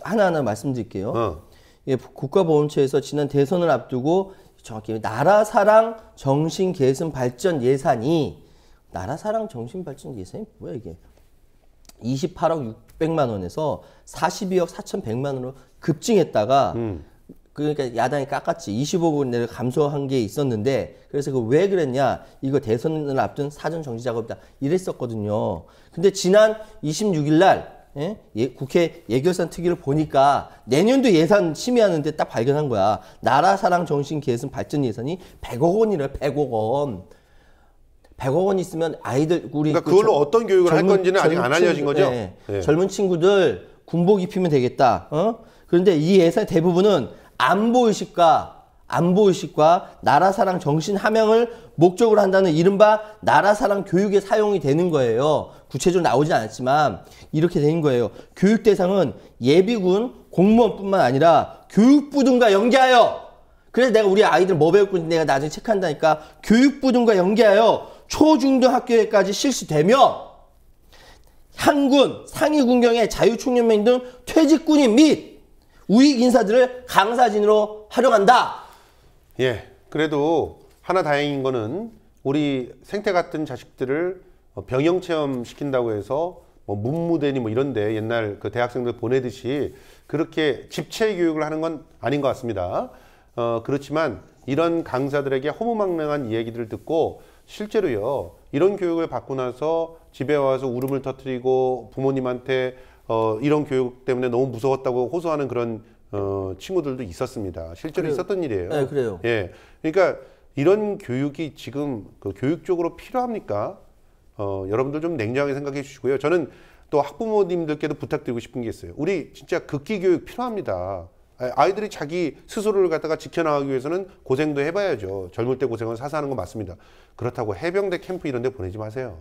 하나하나 말씀드릴게요. 예, 국가보훈처에서 지난 대선을 앞두고 정확히 나라사랑 정신개선 발전 예산이 나라사랑 정신발전 예산이 뭐야 이게? 28억 600만 원에서 42억 4,100만 원으로 급증했다가 그러니까 야당이 깎았지. 25억 원을 감소한 게 있었는데 그래서 왜 그랬냐? 이거 대선을 앞둔 사전 정지 작업이다. 이랬었거든요. 근데 지난 26일 날 국회 예결산 특위를 보니까 내년도 예산 심의하는데 딱 발견한 거야. 나라사랑 정신개선 발전 예산이 100억 원이래. 100억 원. 100억 원 있으면 아이들 우리 그러니까 그걸로 어떤 교육을 할 건지는 아직 안 알려진 거죠? 네. 젊은 친구들 군복 입히면 되겠다. 그런데 이 예산 대부분은 안보의식과 나라사랑 정신 함양을 목적으로 한다는 이른바 나라사랑 교육에 사용이 되는 거예요. 구체적으로 나오진 않았지만 이렇게 되는 거예요. 교육 대상은 예비군 공무원뿐만 아니라 교육부 등과 연계하여 그래서 내가 우리 아이들 뭐 배울 건지 내가 나중에 체크한다니까 교육부 등과 연계하여 초중등학교에까지 실시되며 향군, 상위군경의 자유총연맹 등 퇴직군인 및 우익 인사들을 강사진으로 활용한다. 예, 그래도 하나 다행인 거는 우리 생태 같은 자식들을 병영 체험 시킨다고 해서 뭐 문무대니 뭐 이런데 옛날 그 대학생들 보내듯이 그렇게 집체 교육을 하는 건 아닌 것 같습니다. 그렇지만 이런 강사들에게 허무맹랑한 이야기들을 듣고 실제로요 이런 교육을 받고 나서 집에 와서 울음을 터뜨리고 부모님한테 이런 교육 때문에 너무 무서웠다고 호소하는 그런 친구들도 있었습니다. 실제로 그래요. 있었던 일이에요. 네, 그래요. 예, 그러니까 이런 교육이 지금 그 교육적으로 필요합니까? 여러분들 좀 냉정하게 생각해 주시고요. 저는 또 학부모님들께도 부탁드리고 싶은 게 있어요. 우리 진짜 극기 교육 필요합니다. 아이들이 자기 스스로를 갖다가 지켜나가기 위해서는 고생도 해봐야죠. 젊을 때 고생은 사서 하는 거 맞습니다. 그렇다고 해병대 캠프 이런 데 보내지 마세요.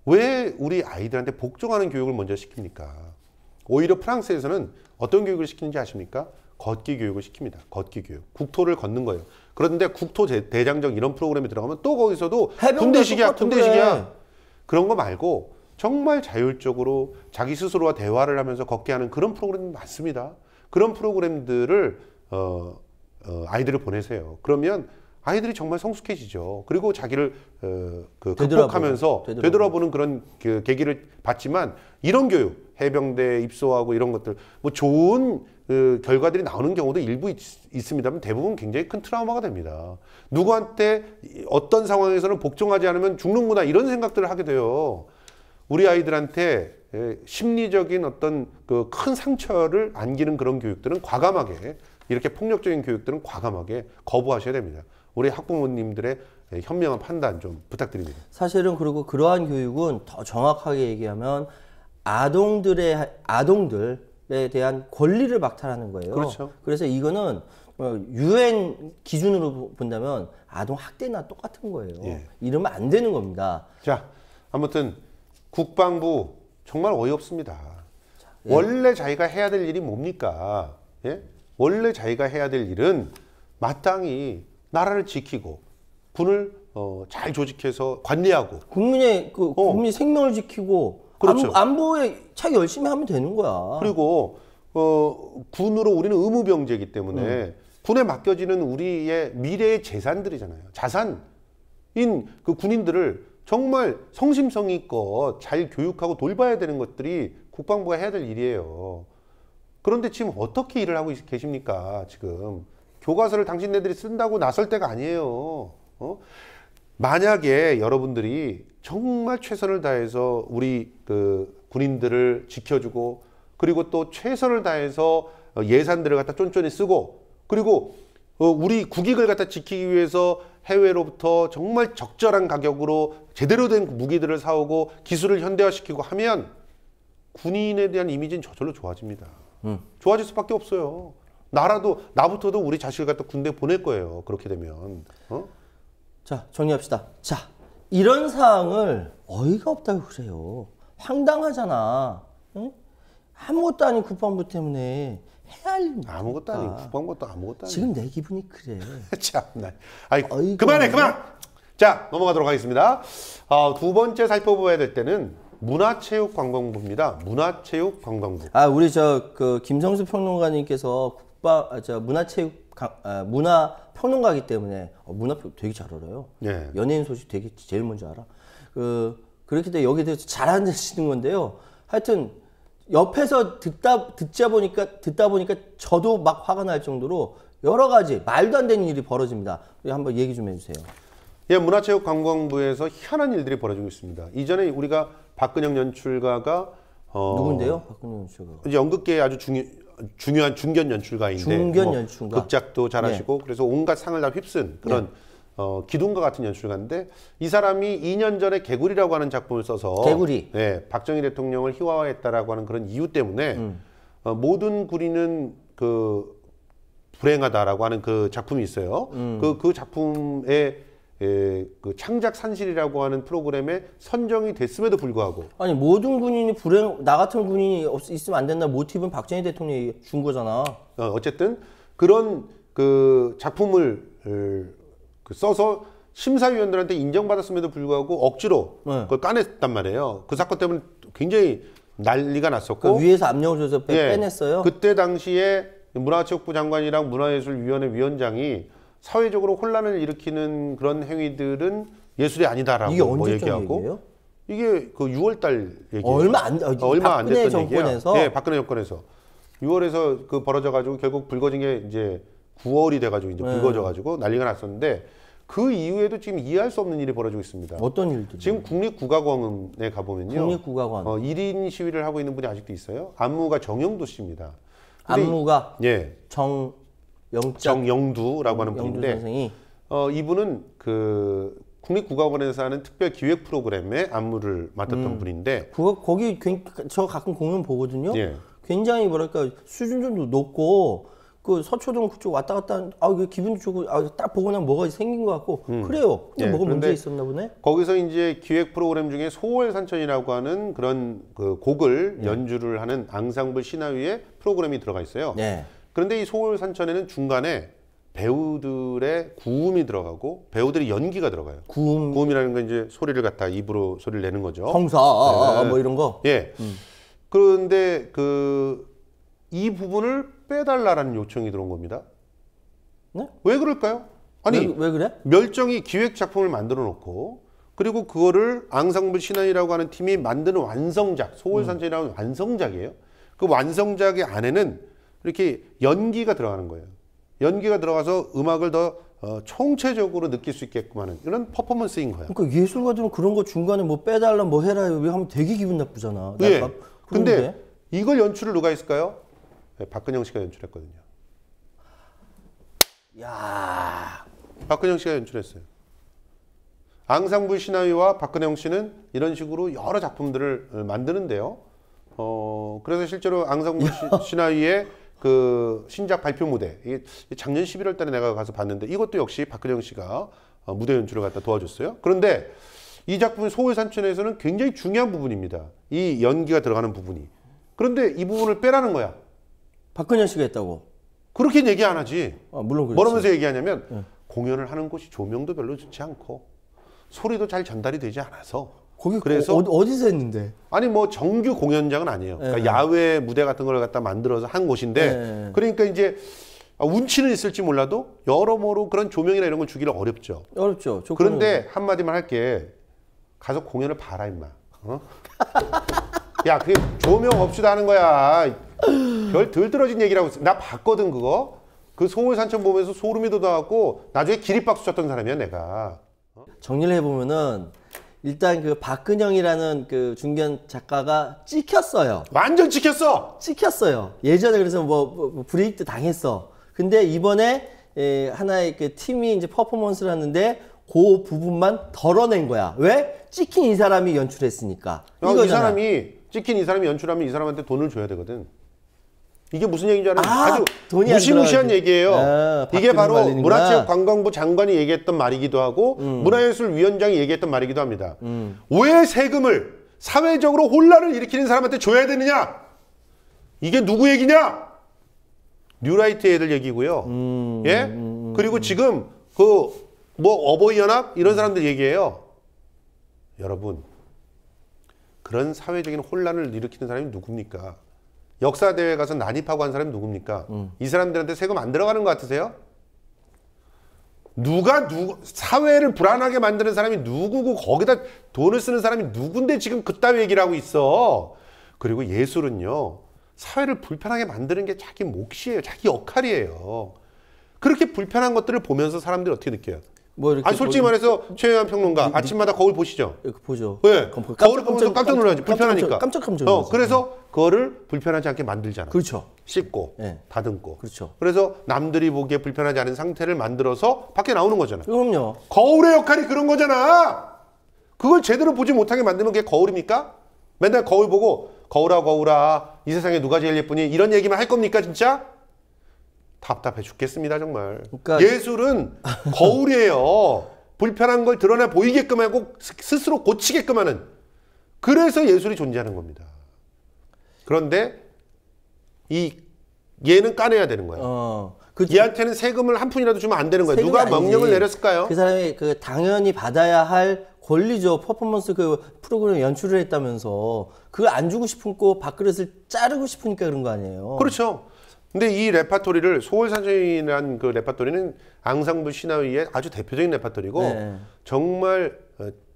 왜 우리 아이들한테 복종하는 교육을 먼저 시킵니까? 오히려 프랑스에서는 어떤 교육을 시키는지 아십니까? 걷기 교육을 시킵니다. 걷기 교육. 국토를 걷는 거예요. 그런데 국토 대장정 이런 프로그램에 들어가면 또 거기서도 군대식이야, 군대식이야. 그런 거 말고 정말 자율적으로 자기 스스로와 대화를 하면서 걷게 하는 그런 프로그램이 많습니다. 그런 프로그램들을 아이들을 보내세요. 그러면 아이들이 정말 성숙해지죠. 그리고 자기를 극복하면서 되돌아보는 그런 그 계기를 받지만 이런 교육, 해병대 입소하고 이런 것들 뭐 좋은 결과들이 나오는 경우도 일부 있습니다만 대부분 굉장히 큰 트라우마가 됩니다. 누구한테 어떤 상황에서는 복종하지 않으면 죽는구나 이런 생각들을 하게 돼요. 우리 아이들한테 심리적인 어떤 그 큰 상처를 안기는 그런 교육들은 과감하게 이렇게 폭력적인 교육들은 과감하게 거부하셔야 됩니다. 우리 학부모님들의 현명한 판단 좀 부탁드립니다. 사실은 그리고 그러한 교육은 더 정확하게 얘기하면 아동들에 대한 권리를 박탈하는 거예요. 그렇죠. 그래서 이거는 유엔 기준으로 본다면 아동 학대나 똑같은 거예요. 예. 이러면 안 되는 겁니다. 자, 아무튼 국방부 정말 어이없습니다. 예. 원래 자기가 해야 될 일이 뭡니까? 예? 원래 자기가 해야 될 일은 마땅히 나라를 지키고 군을 잘 조직해서 관리하고 국민의 국민 생명을 지키고 그렇죠. 안보에 자기 열심히 하면 되는 거야. 그리고 군으로 우리는 의무병제이기 때문에 군에 맡겨지는 우리의 미래의 재산들이잖아요. 자산인 그 군인들을 정말 성심성의껏 잘 교육하고 돌봐야 되는 것들이 국방부가 해야 될 일이에요. 그런데 지금 어떻게 일을 하고 계십니까? 지금 교과서를 당신네들이 쓴다고 나설 때가 아니에요. 만약에 여러분들이 정말 최선을 다해서 우리 그 군인들을 지켜주고 그리고 또 최선을 다해서 예산들을 갖다 쫀쫀히 쓰고 그리고 우리 국익을 갖다 지키기 위해서 해외로부터 정말 적절한 가격으로 제대로 된 무기들을 사오고 기술을 현대화시키고 하면 군인에 대한 이미지는 저절로 좋아집니다. 좋아질 수밖에 없어요. 나부터도 우리 자식을 갖다 군대 보낼 거예요. 그렇게 되면. 자, 정리합시다. 자, 이런 사항을 어이가 없다고 그래요. 황당하잖아. 응? 아무것도 아닌 국방부 때문에 해야 할 일입니까? 아무것도 아니고 국방부도 아무것도 아니고. 지금 내 기분이 그래. 참나. 아이 어이가 그만해 없네. 그만. 자 넘어가도록 하겠습니다. 두 번째 살펴봐야 될 때는 문화체육관광부입니다. 문화체육관광부. 우리 그 김성수 평론가님께서 문화 평론가이기 때문에 문화 되게 잘 알아요. 네. 연예인 소식 되게 제일 먼저 알아. 그렇기 때문에 여기에 대해서 잘 아시는 건데요. 하여튼 옆에서 듣다 보니까 저도 막 화가 날 정도로 여러 가지 말도 안 되는 일이 벌어집니다. 한번 얘기 좀 해주세요. 예, 문화체육관광부에서 희한한 일들이 벌어지고 있습니다. 이전에 우리가 박근영 연출가가 누군데요? 박근영 연출가. 이제 연극계의 아주 중요한 중견 연출가인데 중견 연출가. 극작도 잘하시고 그래서 온갖 상을 다 휩쓴 그런 기둥과 같은 연출가인데 이 사람이 2년 전에 개구리라고 하는 작품을 써서 개구리. 네, 박정희 대통령을 희화화했다라고 하는 그런 이유 때문에 모든 구리는 그 불행하다라고 하는 그 작품이 있어요. 그 작품의 그 창작 산실이라고 하는 프로그램에 선정이 됐음에도 불구하고 아니 모든 군인이 나 같은 군인이 있으면 안 된다 모티브는 박정희 대통령이 준 거잖아. 어쨌든 그런 그 작품을 써서 심사위원들한테 인정받았음에도 불구하고 억지로 그걸 까냈단 말이에요. 그 사건 때문에 굉장히 난리가 났었고 그 위에서 압력을 줘서 빼냈어요. 그때 당시에 문화체육부 장관이랑 문화예술위원회 위원장이 사회적으로 혼란을 일으키는 그런 행위들은 예술이 아니다라고 이게 뭐 언제적 얘기하고 얘기예요? 이게 그 6월달 얘기예요. 얼마 안 박근혜 됐던 정권에서? 얘기야. 네, 박근혜 정권에서 6월에서 그 벌어져가지고 결국 불거진 게 이제 9월이 돼가지고 이제 불거져가지고 난리가 났었는데 그 이후에도 지금 이해할 수 없는 일이 벌어지고 있습니다. 어떤 일들이? 지금 국립국악원에 가보면요. 국립국악원. 1인 시위를 하고 있는 분이 아직도 있어요. 안무가 정영두 씨입니다. 안무가 예. 정영두라고 하는 영두 분인데 선생이 이분은 그 국립국악원에서 하는 특별 기획 프로그램에 안무를 맡았던 분인데 거기 저 가끔 공연 보거든요. 예. 굉장히 뭐랄까 수준 좀 높고 그 서초동 그쪽 왔다 갔다 그 기분 좋고 딱 보고 나면 뭐가 생긴 것 같고 그래요. 근데 예, 뭐가 문제 그런데 있었나 보네. 거기서 이제 기획 프로그램 중에 소월산천이라고 하는 그런 그 곡을 연주를 하는 앙상블 신화위의 프로그램이 들어가 있어요. 네. 그런데 이 소월산천에는 중간에 배우들의 구음이 들어가고 배우들의 연기가 들어가요. 구음이라는 건 이제 소리를 갖다 입으로 소리를 내는 거죠. 성사 뭐 이런 거. 예. 그런데 이 부분을 빼달라라는 요청이 들어온 겁니다. 네? 왜 그럴까요? 아니 왜 그래? 멸정이 기획 작품을 만들어 놓고 그리고 그거를 앙상블 신화이라고 하는 팀이 만드는 완성작, 소월산천이라는 완성작이에요. 그 완성작의 안에는 이렇게 연기가 들어가는 거예요. 연기가 들어가서 음악을 더 총체적으로 느낄 수 있게끔 하는 이런 퍼포먼스인 거예요. 그러니까 예술가들은 그런 거 중간에 뭐 빼달라 뭐 해라 하면 되게 기분 나쁘잖아. 예. 근데 이걸 연출을 누가 했을까요? 네, 박근영 씨가 연출했거든요. 야, 박근영 씨가 연출했어요. 앙상블 신화위와 박근영 씨는 이런 식으로 여러 작품들을 만드는데요. 그래서 실제로 앙상블 신화위의 그 신작 발표 무대, 이게 작년 11월 달에 내가 가서 봤는데 이것도 역시 박근영 씨가 무대 연출을 갖다 도와줬어요. 그런데 이 작품 소월산천에서는 굉장히 중요한 부분입니다. 이 연기가 들어가는 부분이. 그런데 이 부분을 빼라는 거야. 박근현 씨가 했다고. 그렇게 얘기 안 하지. 물론 그렇지. 뭐라면서 얘기하냐면 공연을 하는 곳이 조명도 별로 좋지 않고 소리도 잘 전달이 되지 않아서 거기 그래서 어디서 했는데? 아니 뭐 정규 공연장은 아니에요. 그러니까 야외 무대 같은 걸 갖다 만들어서 한 곳인데 그러니까 이제 운치는 있을지 몰라도 여러모로 그런 조명이나 이런 걸 주기를 어렵죠. 어렵죠. 그런데 한마디만 할게. 가서 공연을 봐라 임마. 야 그게 조명 없이도 하는 거야. 별 들떨어진 얘기라고 있어. 나 봤거든 그거. 그 소월산천 보면서 소름이 돋아갖고 나중에 기립박수 쳤던 사람이야 내가. 정리를 해보면은 일단 그 박근영이라는 그 중견 작가가 찍혔어요. 완전 찍혔어. 찍혔어요. 예전에 그래서 뭐 브레이크 당했어. 근데 이번에 하나의 그 팀이 이제 퍼포먼스를 하는데 그 부분만 덜어낸 거야. 왜? 찍힌 이 사람이 연출했으니까. 이 사람이 찍힌 이 사람이 연출하면 이 사람한테 돈을 줘야 되거든. 이게 무슨 얘기인지 알아요? 아주 무시무시한 얘기예요. 이게 바로 문화체육관광부 장관이 얘기했던 말이기도 하고 문화예술위원장이 얘기했던 말이기도 합니다. 왜 세금을 사회적으로 혼란을 일으키는 사람한테 줘야 되느냐? 이게 누구 얘기냐? 뉴라이트 애들 얘기고요. 예? 그리고 지금 그 뭐 어버이연합 이런 사람들 얘기예요. 여러분, 그런 사회적인 혼란을 일으키는 사람이 누굽니까? 역사대회 가서 난입하고 한 사람이 누굽니까? 이 사람들한테 세금 안 들어가는 것 같으세요? 사회를 불안하게 만드는 사람이 누구고 거기다 돈을 쓰는 사람이 누군데 지금 그따위 얘기를 하고 있어. 그리고 예술은요, 사회를 불편하게 만드는 게 자기 몫이에요. 자기 역할이에요. 그렇게 불편한 것들을 보면서 사람들이 어떻게 느껴요? 아니 솔직히 말해서 최영한 평론가 아침마다 거울 보시죠? 보죠. 왜? 거울을 보면서 깜짝 놀라지. 불편하니까. 깜짝 놀라지. 그래서 그거를 불편하지 않게 만들잖아. 그렇죠. 씻고 네. 다듬고. 그렇죠. 그래서 남들이 보기에 불편하지 않은 상태를 만들어서 밖에 나오는 거잖아. 그럼요. 거울의 역할이 그런 거잖아. 그걸 제대로 보지 못하게 만드는 게 거울입니까? 맨날 거울 보고 거울아 이 세상에 누가 제일 예쁘니 이런 얘기만 할 겁니까 진짜? 답답해 죽겠습니다 정말. 그러니까 예술은 거울이에요. 불편한 걸 드러내 보이게끔 하고 스스로 고치게끔 하는. 그래서 예술이 존재하는 겁니다. 그런데 얘는 까내야 되는 거야. 얘한테는 세금을 한 푼이라도 주면 안 되는 거야. 누가 명령을 내렸을까요? 그 사람이 그 당연히 받아야 할 권리죠. 퍼포먼스 그 프로그램 연출을 했다면서 그걸 안 주고 싶고 밥그릇을 자르고 싶으니까 그런 거 아니에요. 그렇죠. 근데 이 레파토리를 소월산성이라는 그 레파토리는 앙상블 신화위의 아주 대표적인 레파토리고 네. 정말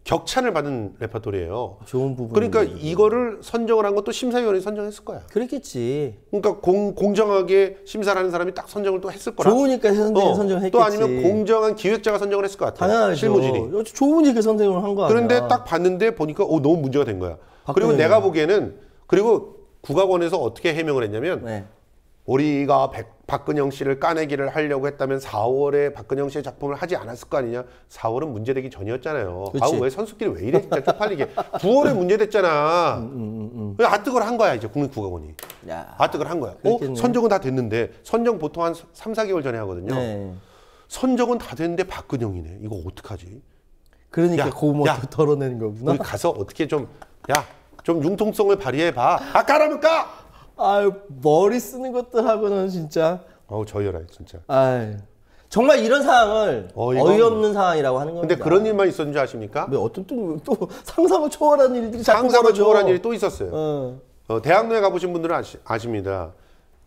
격찬을 받은 레파토리예요. 좋은 부분. 그러니까 이거를 선정을 한 것도 심사위원이 선정했을 거야. 그랬겠지. 그러니까 공정하게 심사를 하는 사람이 딱 선정을 또 했을 거라. 좋으니까 선정했겠지. 또 아니면 공정한 기획자가 선정을 했을 것 같아요. 당연하죠. 실무진이. 좋으니까 선정을 한 거 아니야. 그런데 딱 봤는데 보니까 너무 문제가 된 거야. 그리고 내가 보기에는 그리고 국악원에서 어떻게 해명을 했냐면 네. 우리가 박근영 씨를 까내기를 하려고 했다면 4월에 박근영 씨의 작품을 하지 않았을 거 아니냐. 4월은 문제되기 전이었잖아요. 아우 왜 선수끼리 왜 이래 진짜 쪽팔리게. 9월에 문제됐잖아. 왜 아뜨걸 한 거야 이제 국립국악원이. 아뜨걸 한 거야. 선정은 다 됐는데 선정 보통 한 3, 4개월 전에 하거든요. 네. 선정은 다 됐는데 박근영이네. 이거 어떡하지? 그러니까 고모도 덜어내는 거구나. 우리 가서 어떻게 좀 융통성을 발휘해봐. 까라면 까! 아유 머리 쓰는 것들하고는 진짜. 저열해 진짜. 아유 정말 이런 상황을 어이없는 상황이라고 하는 겁니다. 근데 그런 일만 있었는 줄 아십니까? 왜 어떤 또 상상을 초월한 일들이 자꾸 상상을 벌어져. 초월한 일이 또 있었어요. 대학로에 가보신 분들은 아십니다.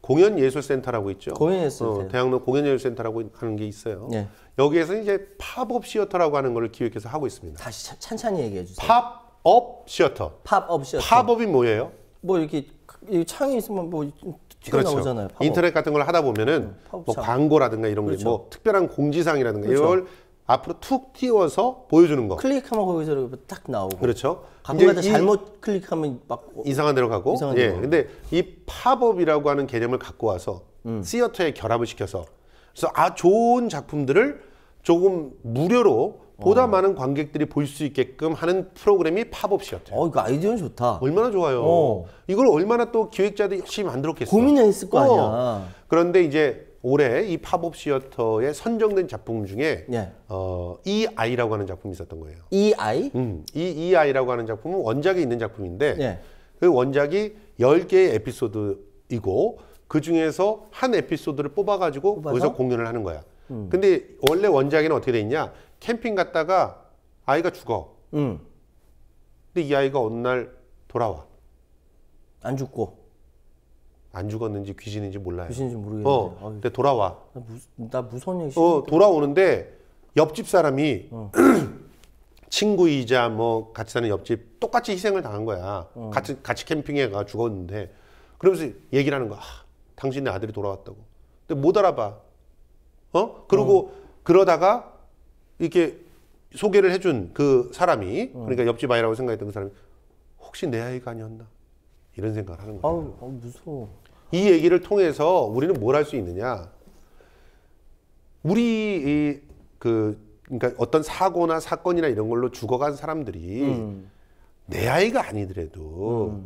공연예술센터라고 있죠. 공연예술센터. 대학로 공연예술센터라고 하는 게 있어요. 네. 여기에서 이제 팝업 시어터라고 하는 걸 기획해서 하고 있습니다. 다시 찬찬히 얘기해 주세요. 팝업 시어터. 팝업 시어터. 팝업이 뭐예요? 뭐 이렇게 창이 있으면 뭐 튀어나오잖아요. 그렇죠. 인터넷 같은 걸 하다 보면은 뭐 광고라든가 이런 게 뭐 특별한 공지사항이라든가 이걸 앞으로 툭 띄워서 보여주는 거. 클릭하면 거기서 딱 나오고. 그렇죠. 가끔가다 잘못 클릭하면 막 이상한 데로 가고. 근데 이 팝업이라고 하는 개념을 갖고 와서 시어터에 결합을 시켜서 그래서 좋은 작품들을 조금 무료로 보다 많은 관객들이 볼 수 있게끔 하는 프로그램이 팝업 시어터예요. 이거 아이디어는 좋다. 얼마나 좋아요. 이걸 얼마나 또 기획자들이 열심히 만들었겠어. 고민했을 거 아니야. 그런데 이제 올해 이 팝업 시어터에 선정된 작품 중에 이 아이라고 하는 작품이 있었던 거예요. 이 아이? 이 아이라고 하는 작품은 원작에 있는 작품인데 그 원작이 10개의 에피소드이고 그 중에서 한 에피소드를 뽑아가지고 거기서 공연을 하는 거야. 근데 원래 원작에는 어떻게 돼 있냐? 캠핑 갔다가 아이가 죽어. 근데 이 아이가 어느 날 돌아와. 안 죽고. 안 죽었는지 귀신인지 몰라요. 귀신인지 모르겠는데. 근데 돌아와. 나 무서운 얘기 돌아오는데 옆집 사람이 친구이자 뭐 같이 사는 옆집 똑같이 희생을 당한 거야. 같이 캠핑에 가 죽었는데 그러면서 얘기를 하는 거야. 당신네 아들이 돌아왔다고. 근데 못 알아봐. 그리고 그러다가 이렇게 소개를 해준 그 사람이 그러니까 옆집 아이라고 생각했던 그 사람이 혹시 내 아이가 아니었나 이런 생각을 하는 거예요. 무서워. 이 얘기를 통해서 우리는 뭘 할 수 있느냐? 그러니까 어떤 사고나 사건이나 이런 걸로 죽어간 사람들이 내 아이가 아니더라도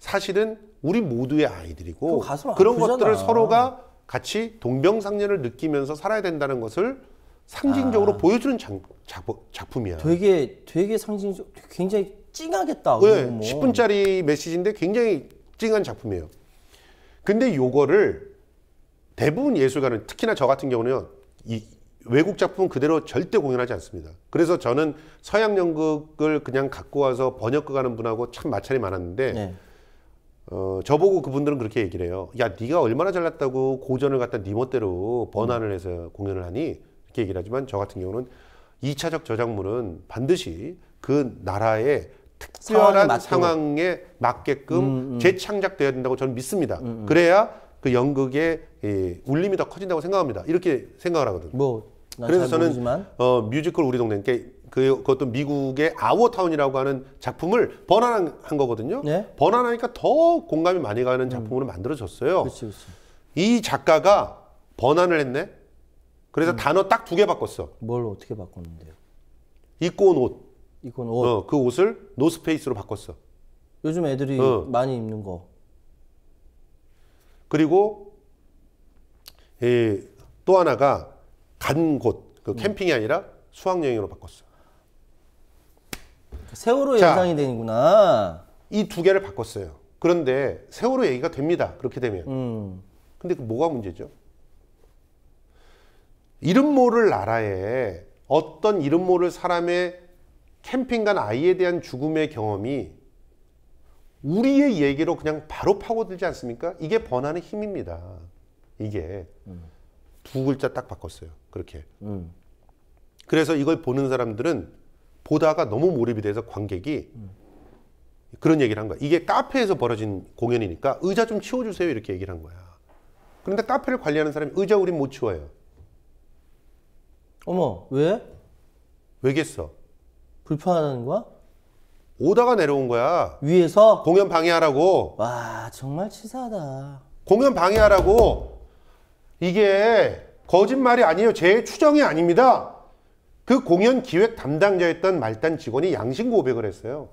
사실은 우리 모두의 아이들이고 그런 것들을 서로가 같이 동병상련을 느끼면서 살아야 된다는 것을 상징적으로 보여주는 작품이야. 되게 상징적, 굉장히 찡하겠다. 네, 10분짜리 메시지인데 굉장히 찡한 작품이에요. 근데 요거를 대부분 예술가는 특히나 저 같은 경우는 이 외국 작품은 그대로 절대 공연하지 않습니다. 그래서 저는 서양 연극을 그냥 갖고 와서 번역가는 분하고 참 마찰이 많았는데 저보고 그분들은 그렇게 얘기를 해요. 야, 네가 얼마나 잘났다고 고전을 갖다 네 멋대로 번안을 해서 공연을 하니? 이렇게 얘기를 하지만 저 같은 경우는 2차적 저작물은 반드시 그 나라의 특별한 상황에 맞게끔 재창작되어야 된다고 저는 믿습니다. 그래야 그 연극의 울림이 더 커진다고 생각합니다. 이렇게 생각을 하거든요. 그래서 저는 뮤지컬 우리 동네, 그것도 미국의 아워타운이라고 하는 작품을 번안한 거거든요. 번안하니까 더 공감이 많이 가는 작품으로 만들어졌어요. 이 작가가 번안을 했네. 그래서 단어 딱 2개 바꿨어. 뭘 어떻게 바꿨는데요? 입고 온 옷. 입고 온 옷. 그 옷을 노스페이스로 바꿨어. 요즘 애들이 많이 입는 거. 그리고 또 하나가 간 곳, 그 캠핑이 아니라 수학여행으로 바꿨어. 세월호 연상이 되는구나. 이 2개를 바꿨어요. 그런데 세월호 얘기가 됩니다. 그렇게 되면. 근데 그 뭐가 문제죠? 이름 모를 나라에 어떤 이름 모를 사람의 캠핑 간 아이에 대한 죽음의 경험이 우리의 얘기로 그냥 바로 파고들지 않습니까? 이게 번안의 힘입니다. 이게 두 글자 딱 바꿨어요. 그렇게. 그래서 이걸 보는 사람들은 보다가 너무 몰입이 돼서 관객이 그런 얘기를 한 거야. 이게 카페에서 벌어진 공연이니까 의자 좀 치워주세요 이렇게 얘기를 한 거야. 그런데 카페를 관리하는 사람이 의자 우린 못 치워요. 어머, 왜? 왜겠어? 불편하다는 거야? 오다가 내려온 거야. 위에서? 공연 방해하라고. 와, 정말 치사하다. 공연 방해하라고. 이게 거짓말이 아니에요. 제 추정이 아닙니다. 그 공연 기획 담당자였던 말단 직원이 양심 고백을 했어요.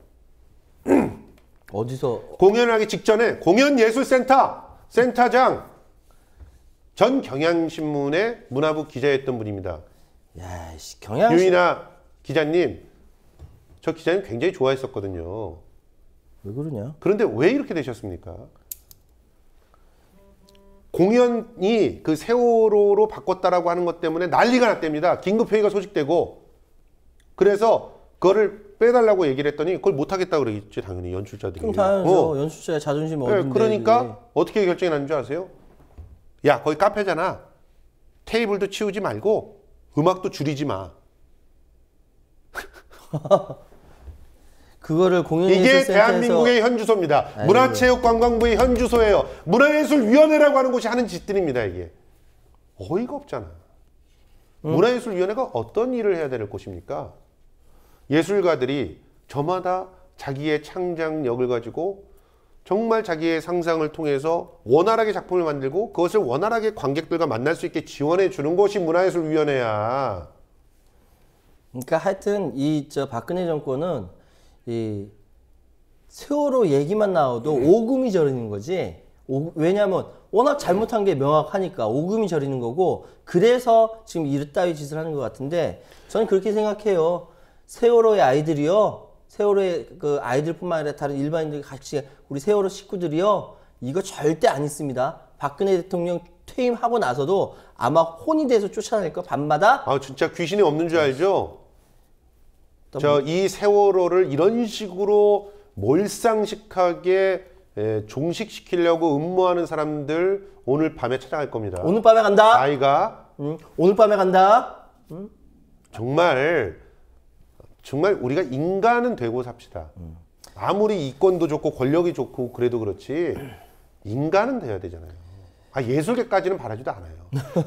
어디서? 공연을 하기 직전에 공연예술센터 센터장 전 경향신문의 문화부 기자였던 분입니다. 야, 씨, 경향신. 유인아 기자님, 저 기자님 굉장히 좋아했었거든요. 왜 그러냐? 그런데 왜 이렇게 되셨습니까? 공연이 그 세월호로 바꿨다라고 하는 것 때문에 난리가 났답니다. 긴급회의가 소집되고 그래서 그거를 빼달라고 얘기를 했더니 그걸 못하겠다고 그러겠지 당연히 연출자들이. 그럼 당연하죠. 연출자의 자존심 어딘데. 네, 그러니까 그게. 어떻게 결정이 났는 줄 아세요? 야 거기 카페잖아. 테이블도 치우지 말고 음악도 줄이지 마. 그거를 공연예술센터에서. 이게 대한민국의 현주소입니다. 아이고. 문화체육관광부의 현주소예요. 문화예술위원회라고 하는 곳이 하는 짓들입니다. 이게 어이가 없잖아. 문화예술위원회가 어떤 일을 해야 될 곳입니까? 예술가들이 저마다 자기의 창작력을 가지고 정말 자기의 상상을 통해서 원활하게 작품을 만들고 그것을 원활하게 관객들과 만날 수 있게 지원해 주는 것이 문화예술위원회야. 그러니까 하여튼 박근혜 정권은 이 세월호 얘기만 나와도 오금이 저리는 거지. 왜냐하면 워낙 잘못한 게 명확하니까 오금이 저리는 거고, 그래서 지금 이따위 짓을 하는 것 같은데, 저는 그렇게 생각해요. 세월호의 아이들이요, 세월호의 그 아이들뿐만 아니라 다른 일반인들 같이 우리 세월호 식구들이요, 이거 절대 안 있습니다. 박근혜 대통령 퇴임하고 나서도 아마 혼이 돼서 쫓아낼 거 밤마다. 아 진짜 귀신이 없는 줄 알죠? 저 이 세월호를 이런 식으로 몰상식하게 종식시키려고 음모하는 사람들 오늘 밤에 찾아갈 겁니다. 오늘 밤에 간다. 아이가 오늘 밤에 간다. 정말 우리가 인간은 되고 삽시다. 아무리 이권도 좋고 권력이 좋고 그래도 그렇지 인간은 돼야 되잖아요. 예술계까지는 바라지도 않아요.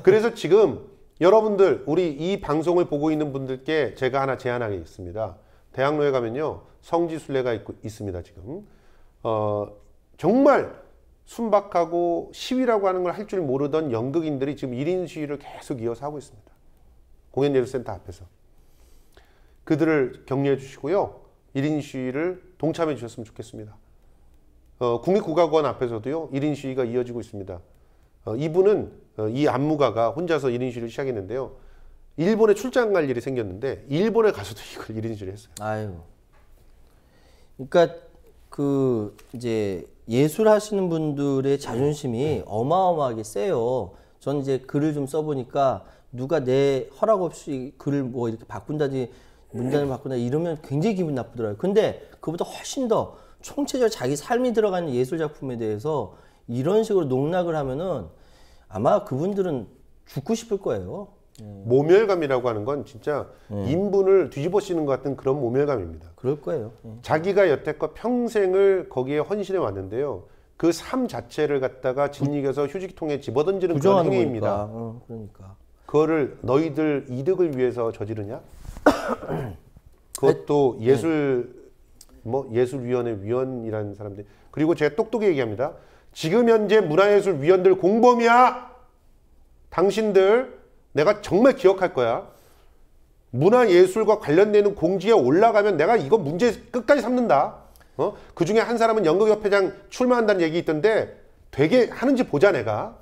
그래서 지금 여러분들 우리 이 방송을 보고 있는 분들께 제가 하나 제안하겠습니다. 대학로에 가면요 성지순례가 있습니다. 지금 정말 순박하고 시위라고 하는 걸 할 줄 모르던 연극인들이 지금 1인 시위를 계속 이어서 하고 있습니다. 공연예술센터 앞에서. 그들을 격려해 주시고요. 1인 시위를 동참해 주셨으면 좋겠습니다. 국립국악원 앞에서도요. 1인 시위가 이어지고 있습니다. 이분은 이 안무가가 혼자서 1인 시위를 시작했는데요. 일본에 출장 갈 일이 생겼는데 일본에 가서도 이걸 1인 시위를 했어요. 아유. 그러니까 그 이제 예술하시는 분들의 자존심이 어마어마하게 세요. 전 이제 글을 좀 써보니까 누가 내 허락 없이 글을 뭐 이렇게 바꾼다든지 문단을 바꾼다 이러면 굉장히 기분 나쁘더라고요. 근데 그보다 훨씬 더 총체적으로 자기 삶이 들어가는 예술 작품에 대해서 이런 식으로 농락을 하면은 아마 그분들은 죽고 싶을 거예요. 모멸감이라고 하는 건 진짜 인분을 뒤집어 씌는 것 같은 그런 모멸감입니다. 그럴 거예요. 자기가 여태껏 평생을 거기에 헌신해 왔는데요. 그 삶 자체를 갖다가 짓이겨서 휴지통에 집어던지는 그런 행위입니다. 그러니까. 그거를 너희들 이득을 위해서 저지르냐? 그것도 예술위원회 위원이라는 사람들. 그리고 제가 똑똑히 얘기합니다. 지금 현재 문화예술위원들 공범이야. 당신들 내가 정말 기억할 거야. 문화예술과 관련되는 공지에 올라가면 내가 이거 문제 끝까지 삼는다. 그 중에 한 사람은 연극협회장 출마한다는 얘기 있던데 되게 하는지 보자 내가.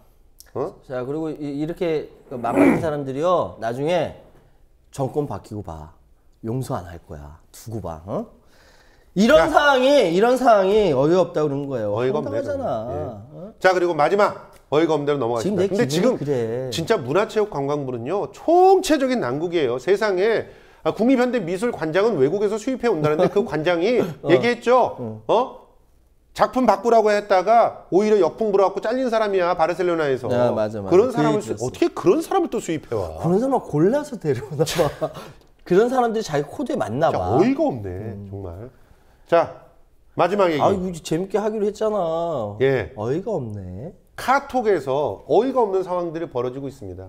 자, 그리고 이렇게 만만한 사람들이요, 나중에 정권 바뀌고 봐. 용서 안 할 거야. 두고 봐. 이런 상황이 어이없다 그러는 거예요. 어이가 없네. 황당하잖아. 자, 그리고 마지막 어이가 없는 대로 넘어가겠습니다. 근데 지금 그래. 진짜 문화체육관광부는요 총체적인 난국이에요. 세상에 국립현대미술관장은 외국에서 수입해 온다는데 그 관장이 얘기했죠. 작품 바꾸라고 했다가 오히려 역풍 불어갖고 잘린 사람이야 바르셀로나에서. 맞아. 그런 사람을 어떻게 그런 사람을 또 수입해 와? 그런 사람을 골라서 데려오나 봐. 그런 사람들이 자기 코드에 맞나 봐. 어이가 없네 정말. 자 마지막 얘기. 아이고 재밌게 하기로 했잖아. 예. 어이가 없네. 카톡에서 어이가 없는 상황들이 벌어지고 있습니다.